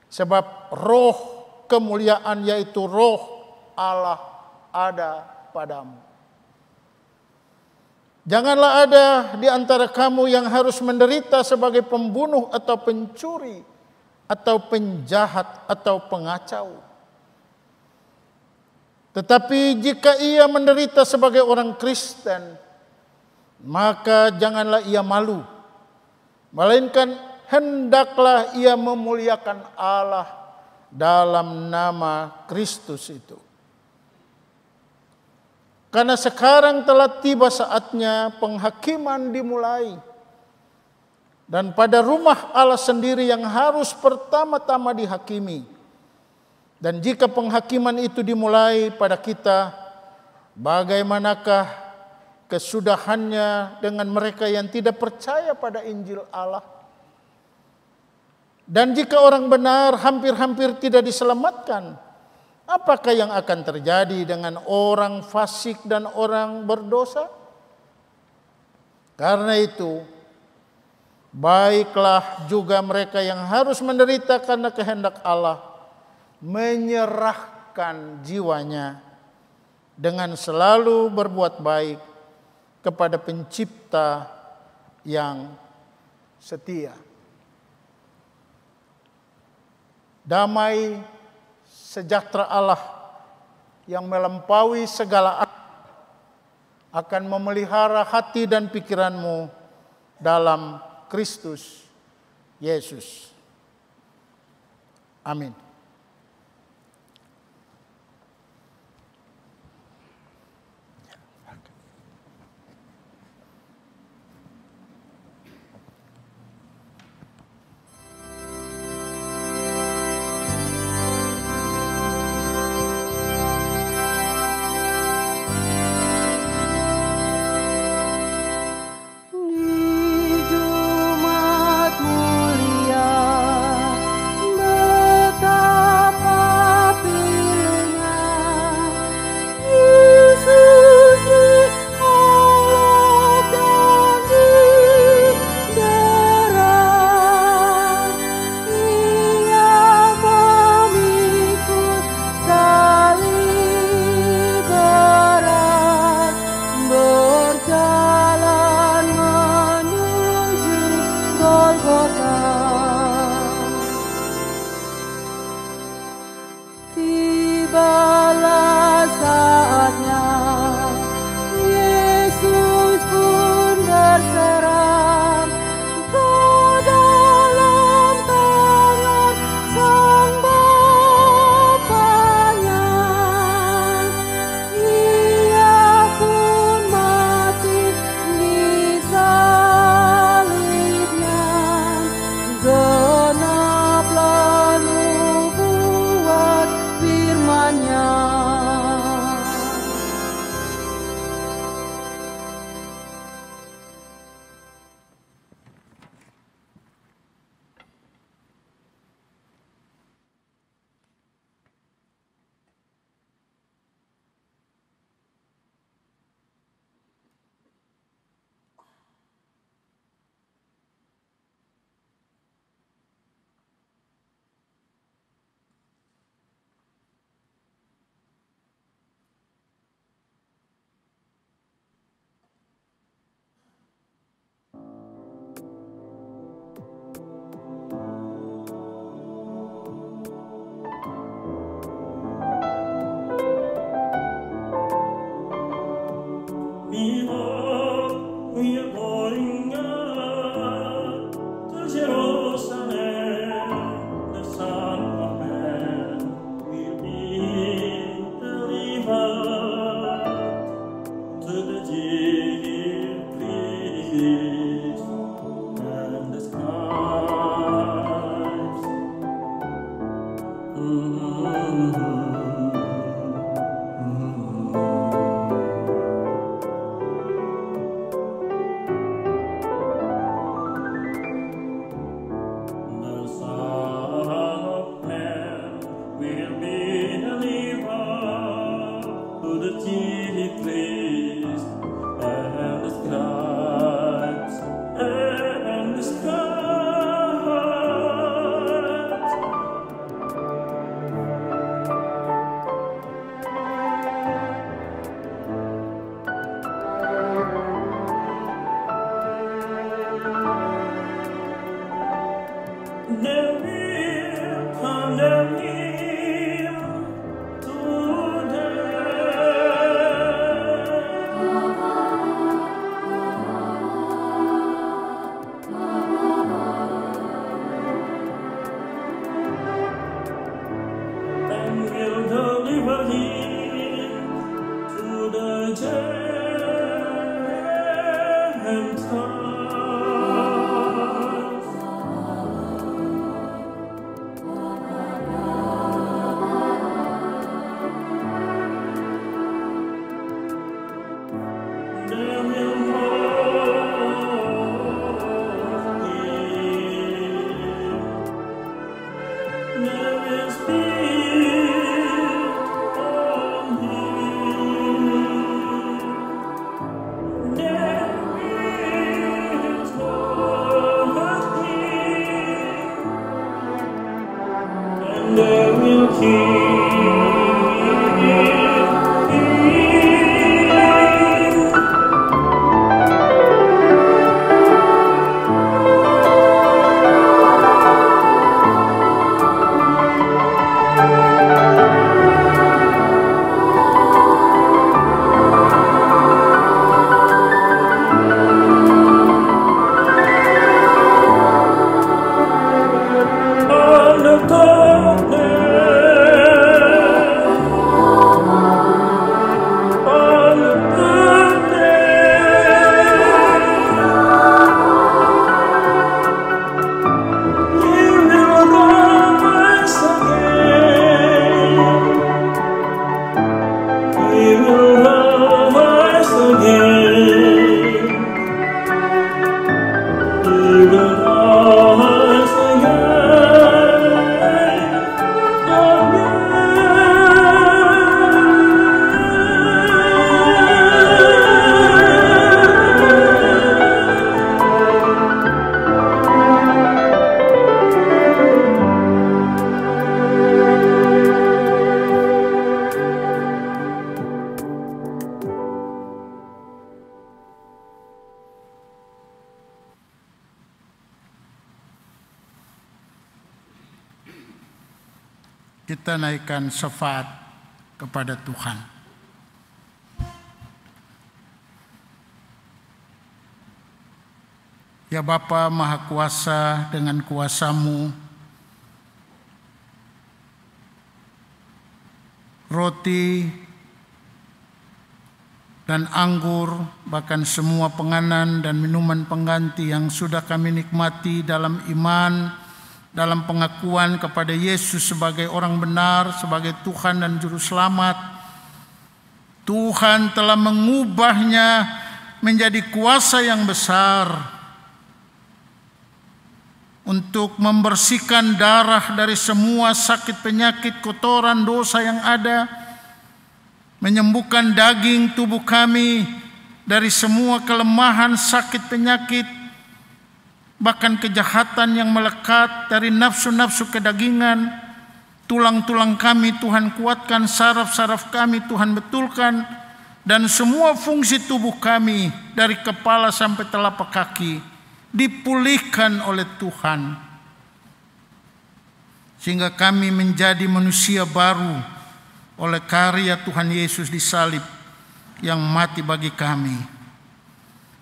sebab roh kemuliaan yaitu roh Allah ada padamu. Janganlah ada di antara kamu yang harus menderita sebagai pembunuh atau pencuri atau penjahat atau pengacau. Tetapi jika ia menderita sebagai orang Kristen, maka janganlah ia malu, melainkan hendaklah ia memuliakan Allah dalam nama Kristus itu. Karena sekarang telah tiba saatnya penghakiman dimulai. Dan pada rumah Allah sendiri yang harus pertama-tama dihakimi. Dan jika penghakiman itu dimulai pada kita, bagaimanakah kesudahannya dengan mereka yang tidak percaya pada Injil Allah? Dan jika orang benar hampir-hampir tidak diselamatkan, apakah yang akan terjadi dengan orang fasik dan orang berdosa? Karena itu, baiklah juga mereka yang harus menderita karena kehendak Allah, menyerahkan jiwanya dengan selalu berbuat baik kepada Pencipta yang setia. Damai sejahtera Allah yang melampaui segala akal akan memelihara hati dan pikiranmu dalam Kristus Yesus. Amin. Betapa Kita naikkan syafaat kepada Tuhan. Ya Bapa Maha Kuasa, dengan kuasa-Mu, roti dan anggur, bahkan semua penganan dan minuman pengganti yang sudah kami nikmati dalam iman, dalam pengakuan kepada Yesus sebagai orang benar, sebagai Tuhan dan Juru Selamat, Tuhan telah mengubahnya menjadi kuasa yang besar untuk membersihkan darah dari semua sakit penyakit, kotoran, dosa yang ada, menyembuhkan daging tubuh kami dari semua kelemahan, sakit penyakit, bahkan kejahatan yang melekat dari nafsu-nafsu kedagingan. Tulang-tulang kami Tuhan kuatkan, saraf-saraf kami Tuhan betulkan, dan semua fungsi tubuh kami dari kepala sampai telapak kaki dipulihkan oleh Tuhan, sehingga kami menjadi manusia baru oleh karya Tuhan Yesus di salib yang mati bagi kami.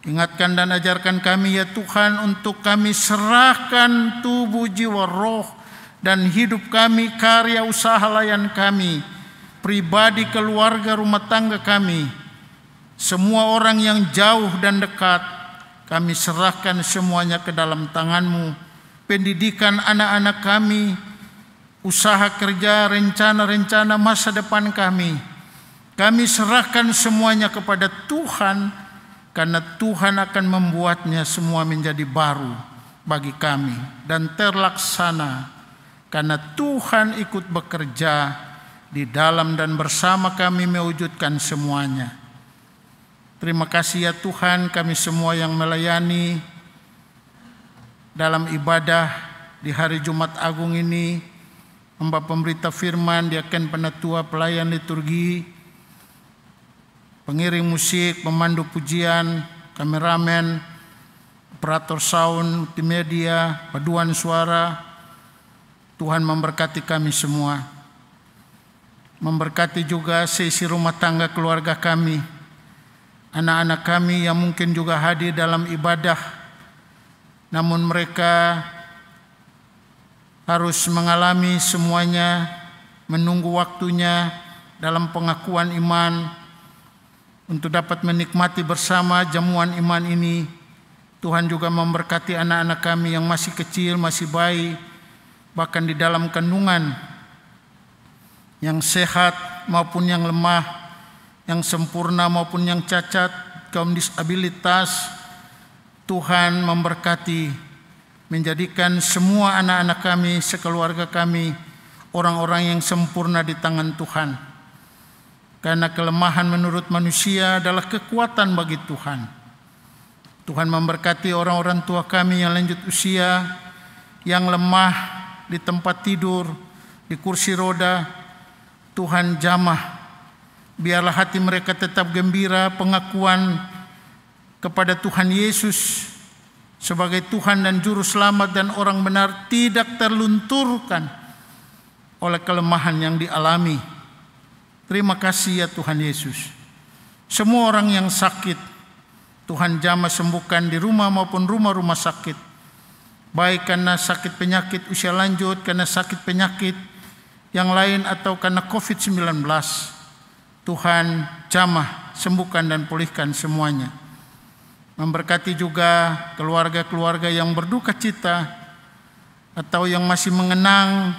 Ingatkan dan ajarkan kami ya Tuhan, untuk kami serahkan tubuh, jiwa, roh, dan hidup kami, karya usaha layan kami, pribadi, keluarga, rumah tangga kami, semua orang yang jauh dan dekat, kami serahkan semuanya ke dalam tangan-Mu. Pendidikan anak-anak kami, usaha kerja, rencana-rencana masa depan kami serahkan semuanya kepada Tuhan, karena Tuhan akan membuatnya semua menjadi baru bagi kami dan terlaksana, karena Tuhan ikut bekerja di dalam dan bersama kami mewujudkan semuanya. Terima kasih ya Tuhan, kami semua yang melayani dalam ibadah di hari Jumat Agung ini, hamba pemberita firman, diaken, penatua, pelayan liturgi, pengiring musik, pemandu pujian, kameramen, operator sound, multimedia, paduan suara, Tuhan memberkati kami semua. Memberkati juga seisi rumah tangga keluarga kami, anak-anak kami yang mungkin juga hadir dalam ibadah, namun mereka harus mengalami semuanya, menunggu waktunya dalam pengakuan iman untuk dapat menikmati bersama jamuan iman ini. Tuhan juga memberkati anak-anak kami yang masih kecil, masih bayi, bahkan di dalam kandungan, yang sehat maupun yang lemah, yang sempurna maupun yang cacat, kaum disabilitas. Tuhan memberkati, menjadikan semua anak-anak kami, sekeluarga kami, orang-orang yang sempurna di tangan Tuhan. Karena kelemahan menurut manusia adalah kekuatan bagi Tuhan. Tuhan memberkati orang-orang tua kami yang lanjut usia, yang lemah di tempat tidur, di kursi roda. Tuhan jamah, biarlah hati mereka tetap gembira, pengakuan kepada Tuhan Yesus sebagai Tuhan dan Juru Selamat dan orang benar tidak terlunturkan oleh kelemahan yang dialami. Terima kasih ya Tuhan Yesus. Semua orang yang sakit, Tuhan jamah sembuhkan di rumah maupun rumah-rumah sakit. Baik karena sakit penyakit usia lanjut, karena sakit penyakit yang lain, atau karena COVID-19. Tuhan jamah, sembuhkan dan pulihkan semuanya. Memberkati juga keluarga-keluarga yang berduka cita atau yang masih mengenang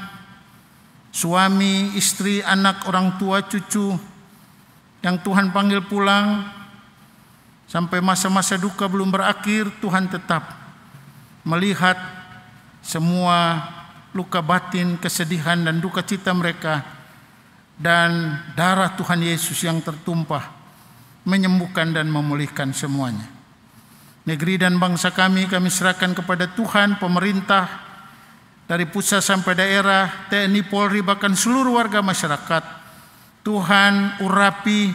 suami, istri, anak, orang tua, cucu yang Tuhan panggil pulang sampai masa-masa duka belum berakhir. Tuhan tetap melihat semua luka batin, kesedihan dan duka cita mereka, dan darah Tuhan Yesus yang tertumpah menyembuhkan dan memulihkan semuanya. Negeri dan bangsa kami serahkan kepada Tuhan, pemerintah dari pusat sampai daerah, TNI, Polri, bahkan seluruh warga masyarakat. Tuhan urapi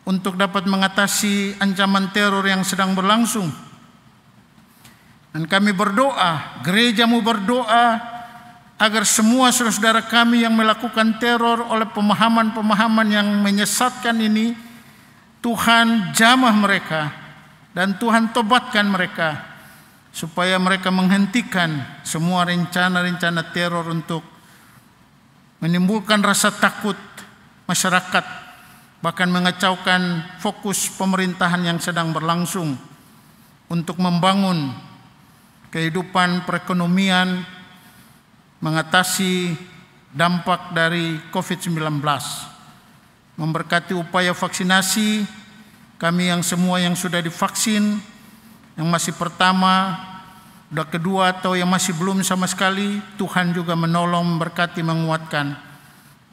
untuk dapat mengatasi ancaman teror yang sedang berlangsung. Dan kami berdoa, gerejamu berdoa agar semua saudara-saudara kami yang melakukan teror oleh pemahaman-pemahaman yang menyesatkan ini, Tuhan jamah mereka dan Tuhan tobatkan mereka, supaya mereka menghentikan semua rencana-rencana teror untuk menimbulkan rasa takut masyarakat, bahkan mengacaukan fokus pemerintahan yang sedang berlangsung untuk membangun kehidupan perekonomian, mengatasi dampak dari COVID-19. Memberkati upaya vaksinasi kami yang semua yang sudah divaksin, yang masih pertama, sudah kedua, atau yang masih belum sama sekali. Tuhan juga menolong, memberkati, menguatkan,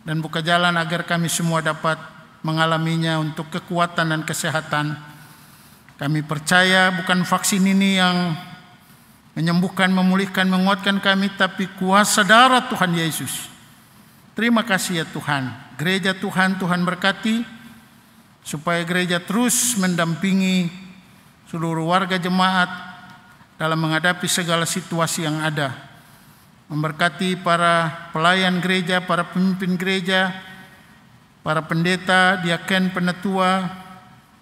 dan buka jalan agar kami semua dapat mengalaminya untuk kekuatan dan kesehatan. Kami percaya bukan vaksin ini yang menyembuhkan, memulihkan, menguatkan kami, tapi kuasa darah Tuhan Yesus. Terima kasih ya Tuhan. Gereja Tuhan berkati, supaya gereja terus mendampingi seluruh warga jemaat dalam menghadapi segala situasi yang ada. Memberkati para pelayan gereja, para pemimpin gereja, para pendeta, diaken, penatua,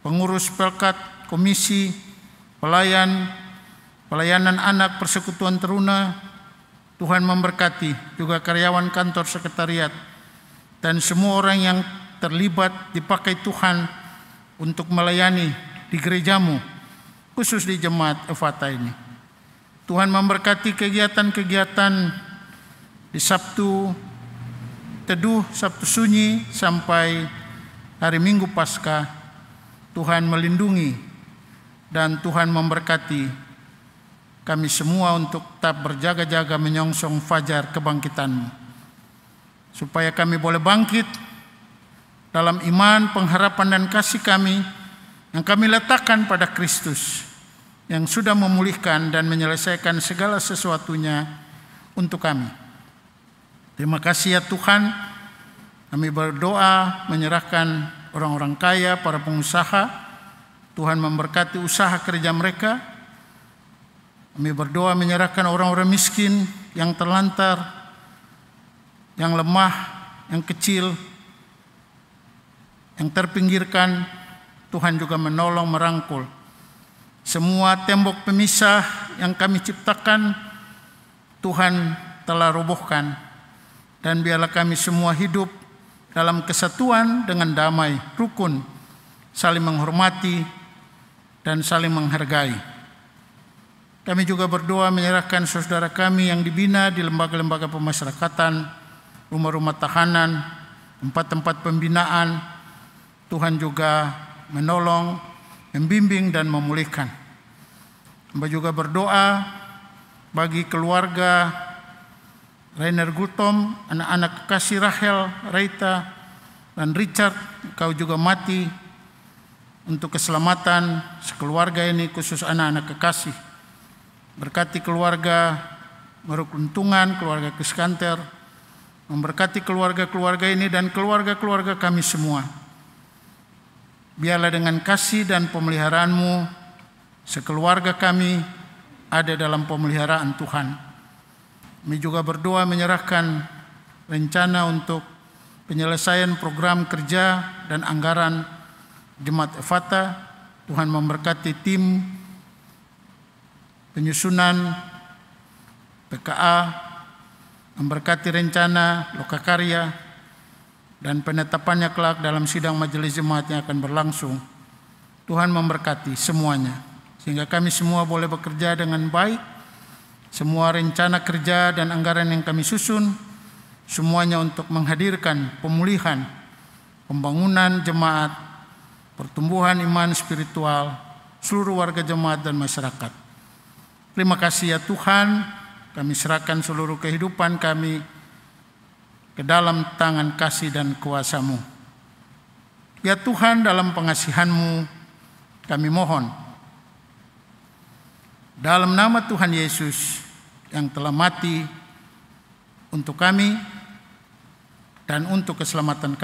pengurus pelkat, komisi, pelayanan anak, persekutuan teruna. Tuhan memberkati juga karyawan kantor sekretariat dan semua orang yang terlibat dipakai Tuhan untuk melayani di gerejamu, khusus di jemaat Efata ini. Tuhan memberkati kegiatan-kegiatan di Sabtu Teduh, Sabtu Sunyi sampai hari Minggu Paskah. Tuhan melindungi dan Tuhan memberkati kami semua untuk tetap berjaga-jaga menyongsong fajar kebangkitan-Mu, supaya kami boleh bangkit dalam iman, pengharapan dan kasih kami yang kami letakkan pada Kristus yang sudah memulihkan dan menyelesaikan segala sesuatunya untuk kami. Terima kasih ya Tuhan. Kami berdoa menyerahkan orang-orang kaya, para pengusaha. Tuhan memberkati usaha kerja mereka. Kami berdoa menyerahkan orang-orang miskin yang terlantar, yang lemah, yang kecil, yang terpinggirkan, Tuhan juga menolong, merangkul. Semua tembok pemisah yang kami ciptakan, Tuhan telah robohkan. Dan biarlah kami semua hidup dalam kesatuan dengan damai, rukun, saling menghormati, dan saling menghargai. Kami juga berdoa menyerahkan saudara kami yang dibina di lembaga-lembaga pemasyarakatan, rumah-rumah tahanan, tempat-tempat pembinaan. Tuhan juga menolong, membimbing, dan memulihkan. Hamba juga berdoa bagi keluarga Rainer Gultom, anak-anak kekasih Rahel, Reita, dan Richard. Kau juga mati untuk keselamatan sekeluarga ini, khusus anak-anak kekasih. Berkati keluarga Merukuntungan, keluarga Kiskanter, memberkati keluarga-keluarga ini dan keluarga-keluarga kami semua. Biarlah dengan kasih dan pemeliharaanmu, sekeluarga kami ada dalam pemeliharaan Tuhan. Kami juga berdoa menyerahkan rencana untuk penyelesaian program kerja dan anggaran Jemaat Efata. Tuhan memberkati tim penyusunan PKA, memberkati rencana lokakarya, dan penetapannya kelak dalam sidang majelis jemaat yang akan berlangsung. Tuhan memberkati semuanya, sehingga kami semua boleh bekerja dengan baik. Semua rencana kerja dan anggaran yang kami susun, semuanya untuk menghadirkan pemulihan, pembangunan jemaat, pertumbuhan iman spiritual, seluruh warga jemaat dan masyarakat. Terima kasih ya Tuhan, kami serahkan seluruh kehidupan kami ke dalam tangan kasih dan kuasa-Mu. Ya Tuhan, dalam pengasihan-Mu kami mohon, dalam nama Tuhan Yesus yang telah mati untuk kami dan untuk keselamatan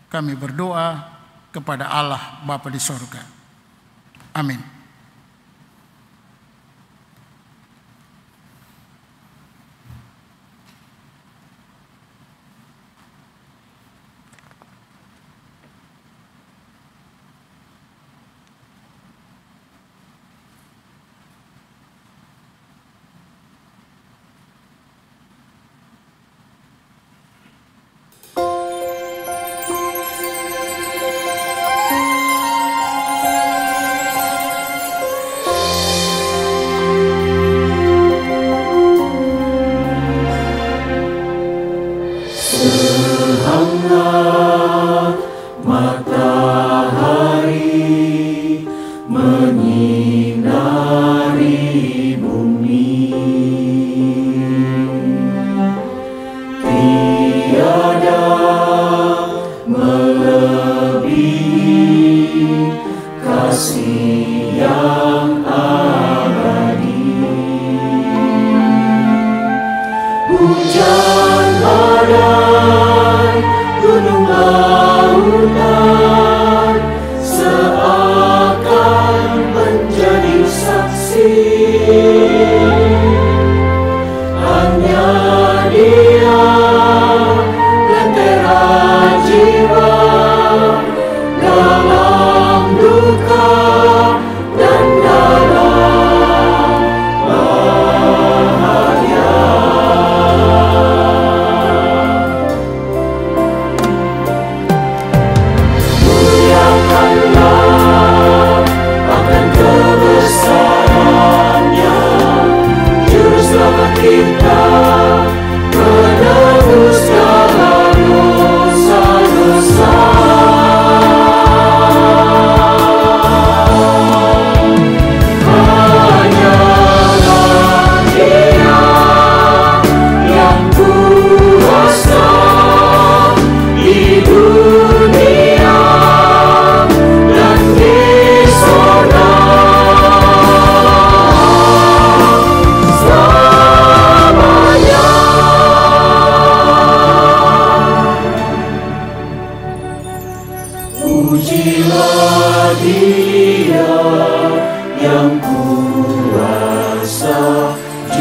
kami berdoa kepada Allah Bapa di sorga. Amin.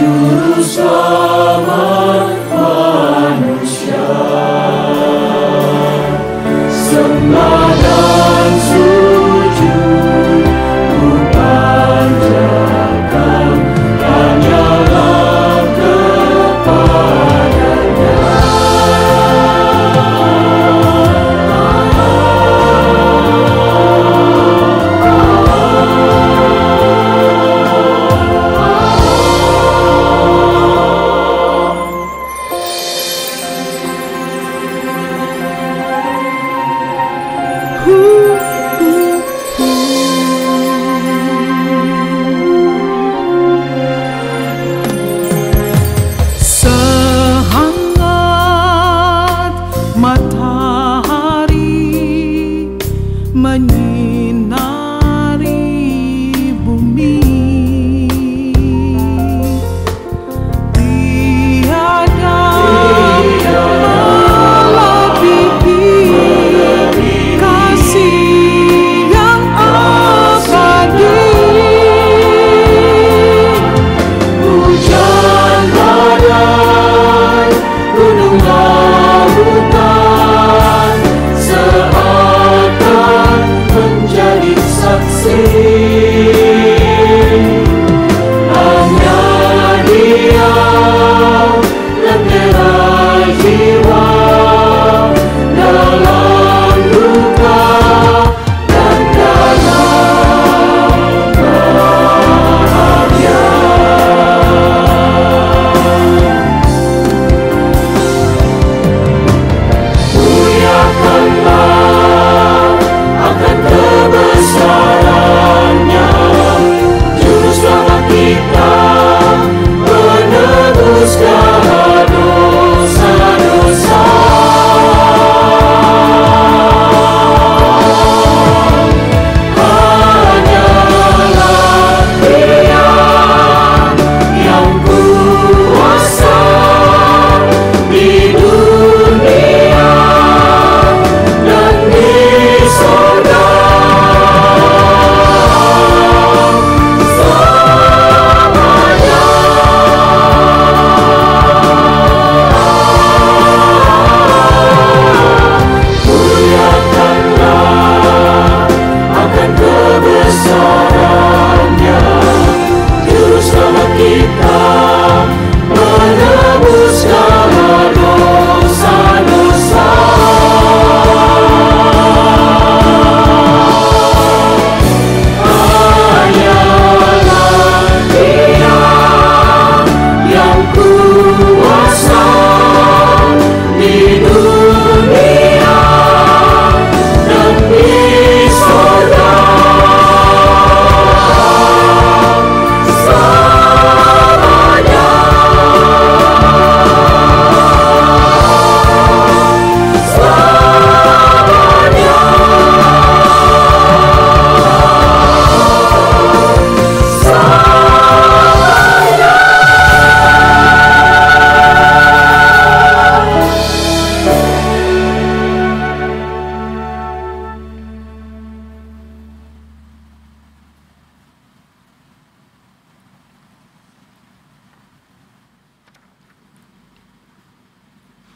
Juru selamat manusia.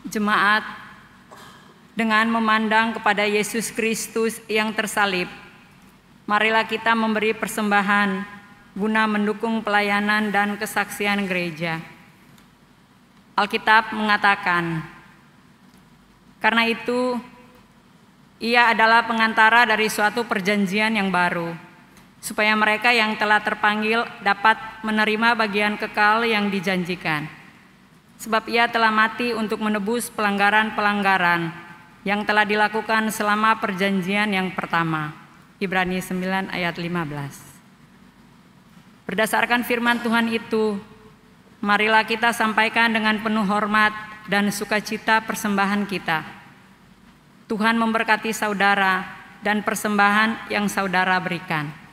Jemaat, dengan memandang kepada Yesus Kristus yang tersalib, marilah kita memberi persembahan guna mendukung pelayanan dan kesaksian gereja. Alkitab mengatakan, karena itu Ia adalah pengantara dari suatu perjanjian yang baru, supaya mereka yang telah terpanggil dapat menerima bagian kekal yang dijanjikan. Sebab Ia telah mati untuk menebus pelanggaran-pelanggaran yang telah dilakukan selama perjanjian yang pertama. Ibrani 9 ayat 15. Berdasarkan firman Tuhan itu, marilah kita sampaikan dengan penuh hormat dan sukacita persembahan kita. Tuhan memberkati saudara dan persembahan yang saudara berikan.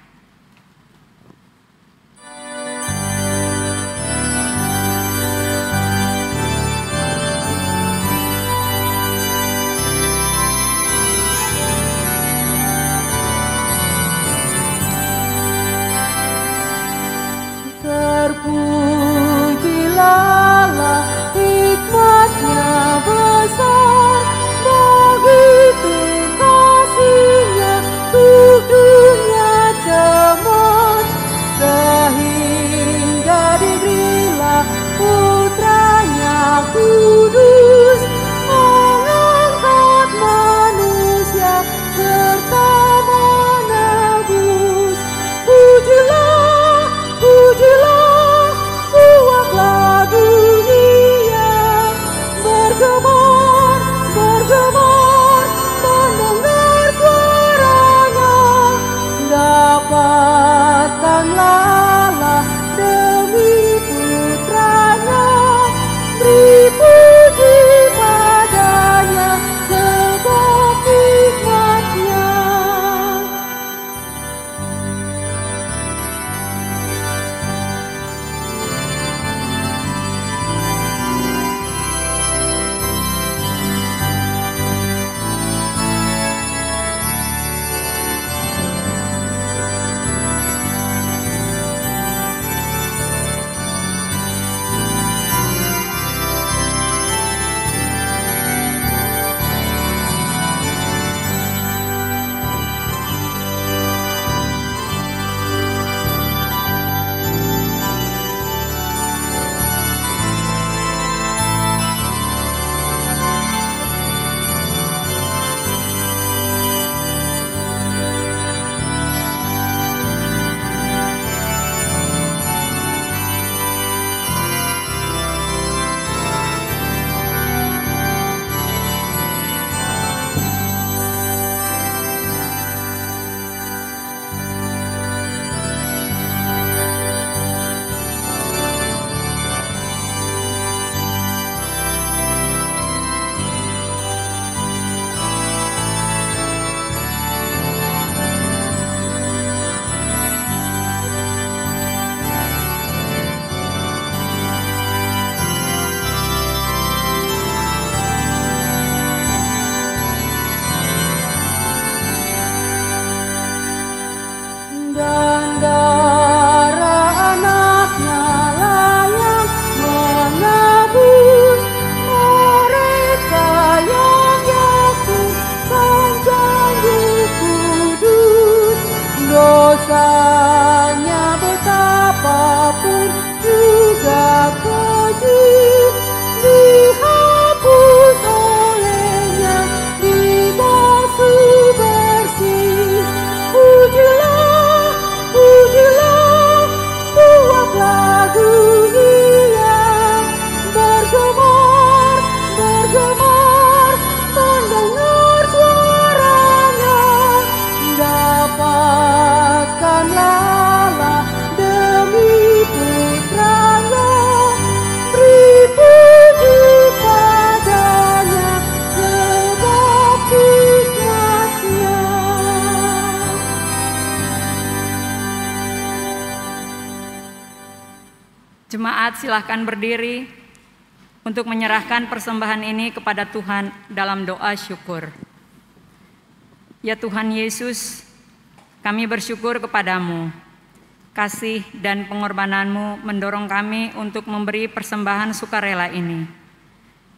Jemaat silahkan berdiri untuk menyerahkan persembahan ini kepada Tuhan dalam doa syukur. Ya Tuhan Yesus, kami bersyukur kepadamu. Kasih dan pengorbanan-Mu mendorong kami untuk memberi persembahan sukarela ini.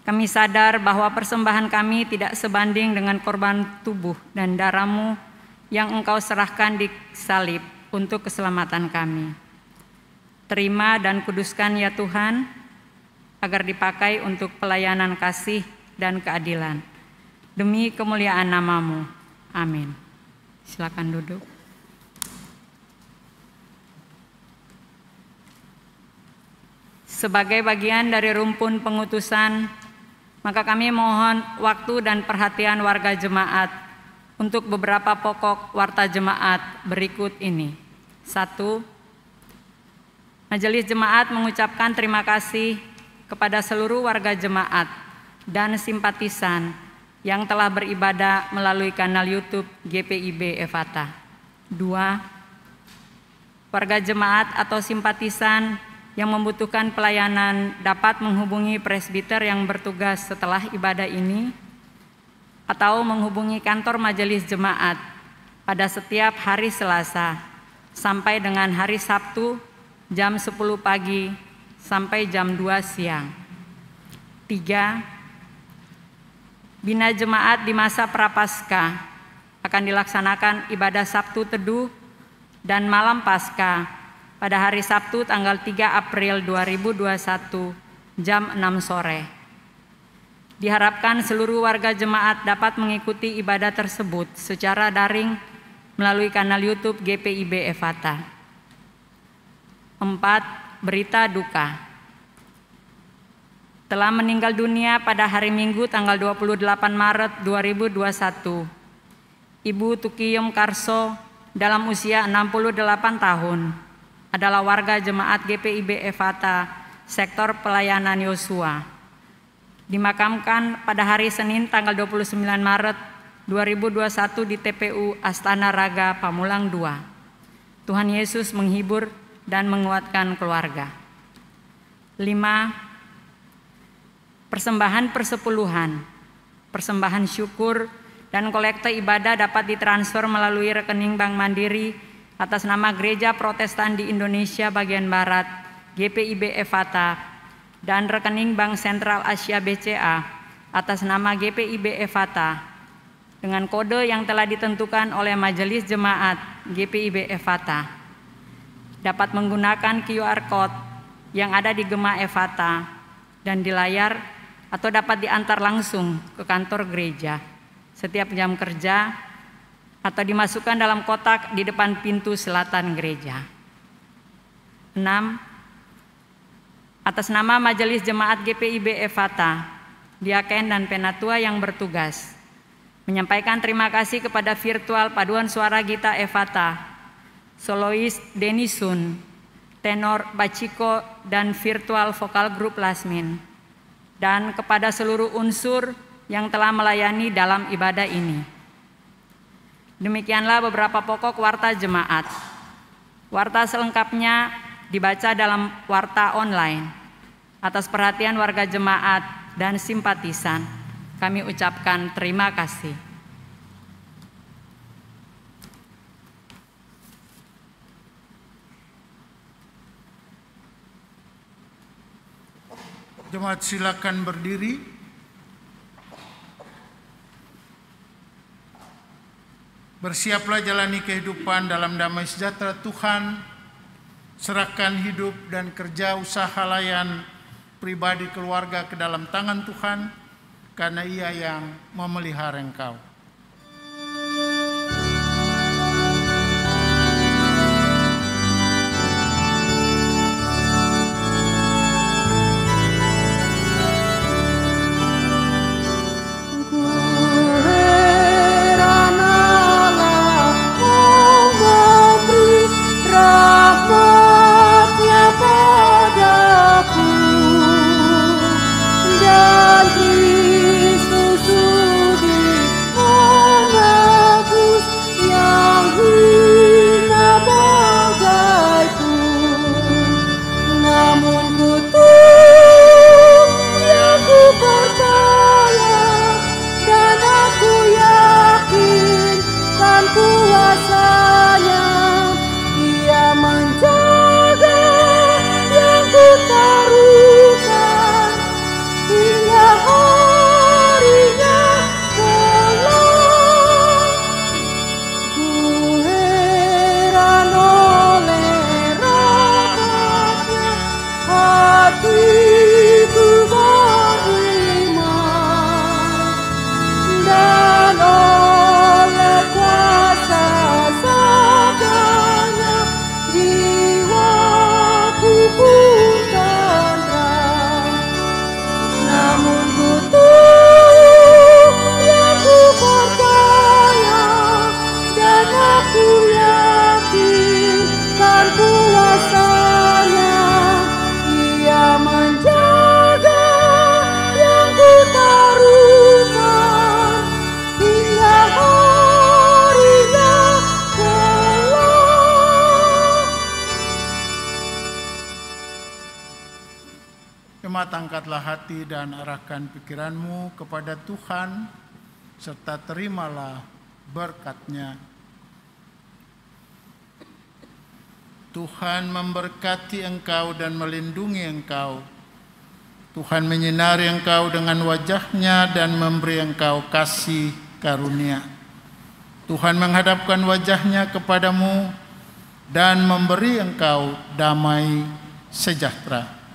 Kami sadar bahwa persembahan kami tidak sebanding dengan korban tubuh dan darah-Mu yang Engkau serahkan di salib untuk keselamatan kami. Terima dan kuduskan ya Tuhan, agar dipakai untuk pelayanan kasih dan keadilan. Demi kemuliaan nama-Mu. Amin. Silakan duduk. Sebagai bagian dari rumpun pengutusan, maka kami mohon waktu dan perhatian warga jemaat untuk beberapa pokok warta jemaat berikut ini. 1. Majelis Jemaat mengucapkan terima kasih kepada seluruh warga jemaat dan simpatisan yang telah beribadah melalui kanal YouTube GPIB Efata. 2. Warga jemaat atau simpatisan yang membutuhkan pelayanan dapat menghubungi presbiter yang bertugas setelah ibadah ini atau menghubungi kantor majelis jemaat pada setiap hari Selasa sampai dengan hari Sabtu jam 10 pagi sampai jam 2 siang. 3. Bina jemaat di masa Prapaskah akan dilaksanakan ibadah Sabtu Teduh dan malam Paskah pada hari Sabtu tanggal 3 April 2021 jam 6 sore. Diharapkan seluruh warga jemaat dapat mengikuti ibadah tersebut secara daring melalui kanal YouTube GPIB Efata. 4. Berita duka. Telah meninggal dunia pada hari Minggu tanggal 28 Maret 2021, Ibu Tukiyom Karso dalam usia 68 tahun. Adalah warga jemaat GPIB Efata, sektor pelayanan Yosua. Dimakamkan pada hari Senin tanggal 29 Maret 2021 di TPU Astana Raga Pamulang 2. Tuhan Yesus menghibur dan menguatkan keluarga. 5. Persembahan persepuluhan, persembahan syukur, dan kolekte ibadah dapat ditransfer melalui rekening Bank Mandiri atas nama Gereja Protestan di Indonesia bagian Barat GPIB Efata dan rekening Bank Sentral Asia BCA atas nama GPIB Efata dengan kode yang telah ditentukan oleh Majelis Jemaat GPIB Efata. Dapat menggunakan QR Code yang ada di Gema Efata dan di layar atau dapat diantar langsung ke kantor gereja setiap jam kerja atau dimasukkan dalam kotak di depan pintu selatan gereja. 6. Atas nama Majelis Jemaat GPIB Efata, Diaken dan Penatua yang bertugas, menyampaikan terima kasih kepada virtual paduan suara Gita Efata, solois Denisun, tenor Baciko dan virtual vokal grup Lasmin, dan kepada seluruh unsur yang telah melayani dalam ibadah ini. Demikianlah beberapa pokok warta jemaat. Warta selengkapnya dibaca dalam warta online. Atas perhatian warga jemaat dan simpatisan, kami ucapkan terima kasih. Jemaat silakan berdiri. Bersiaplah jalani kehidupan dalam damai sejahtera Tuhan. Serahkan hidup dan kerja usaha layan pribadi keluarga ke dalam tangan Tuhan, karena Ia yang memelihara engkau. Dan Kristus sudi Jemaat, angkatlah hati dan arahkan pikiranmu kepada Tuhan, serta terimalah berkat-Nya. Tuhan memberkati engkau dan melindungi engkau. Tuhan menyinari engkau dengan wajah-Nya dan memberi engkau kasih karunia. Tuhan menghadapkan wajah-Nya kepadamu dan memberi engkau damai sejahtera.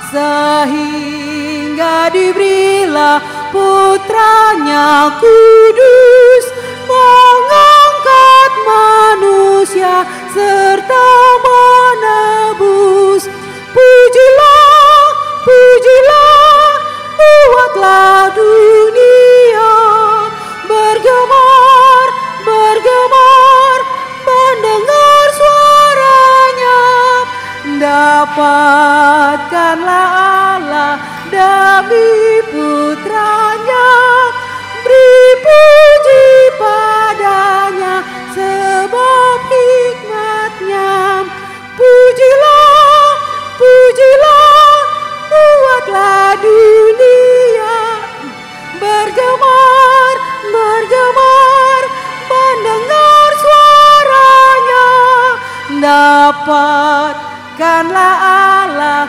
Sehingga diberilah putranya kudus, mengangkat manusia serta menebus. Pujilah, pujilah, buatlah dunia bergemar, bergemar, mendengar suaranya. Dapatkanlah Allah demi putranya, beri puji padanya sebab hikmat-Nya. Pujilah, pujilah, buatlah dunia bergemar, bergemar, mendengar suaranya. Dapatkanlah Allah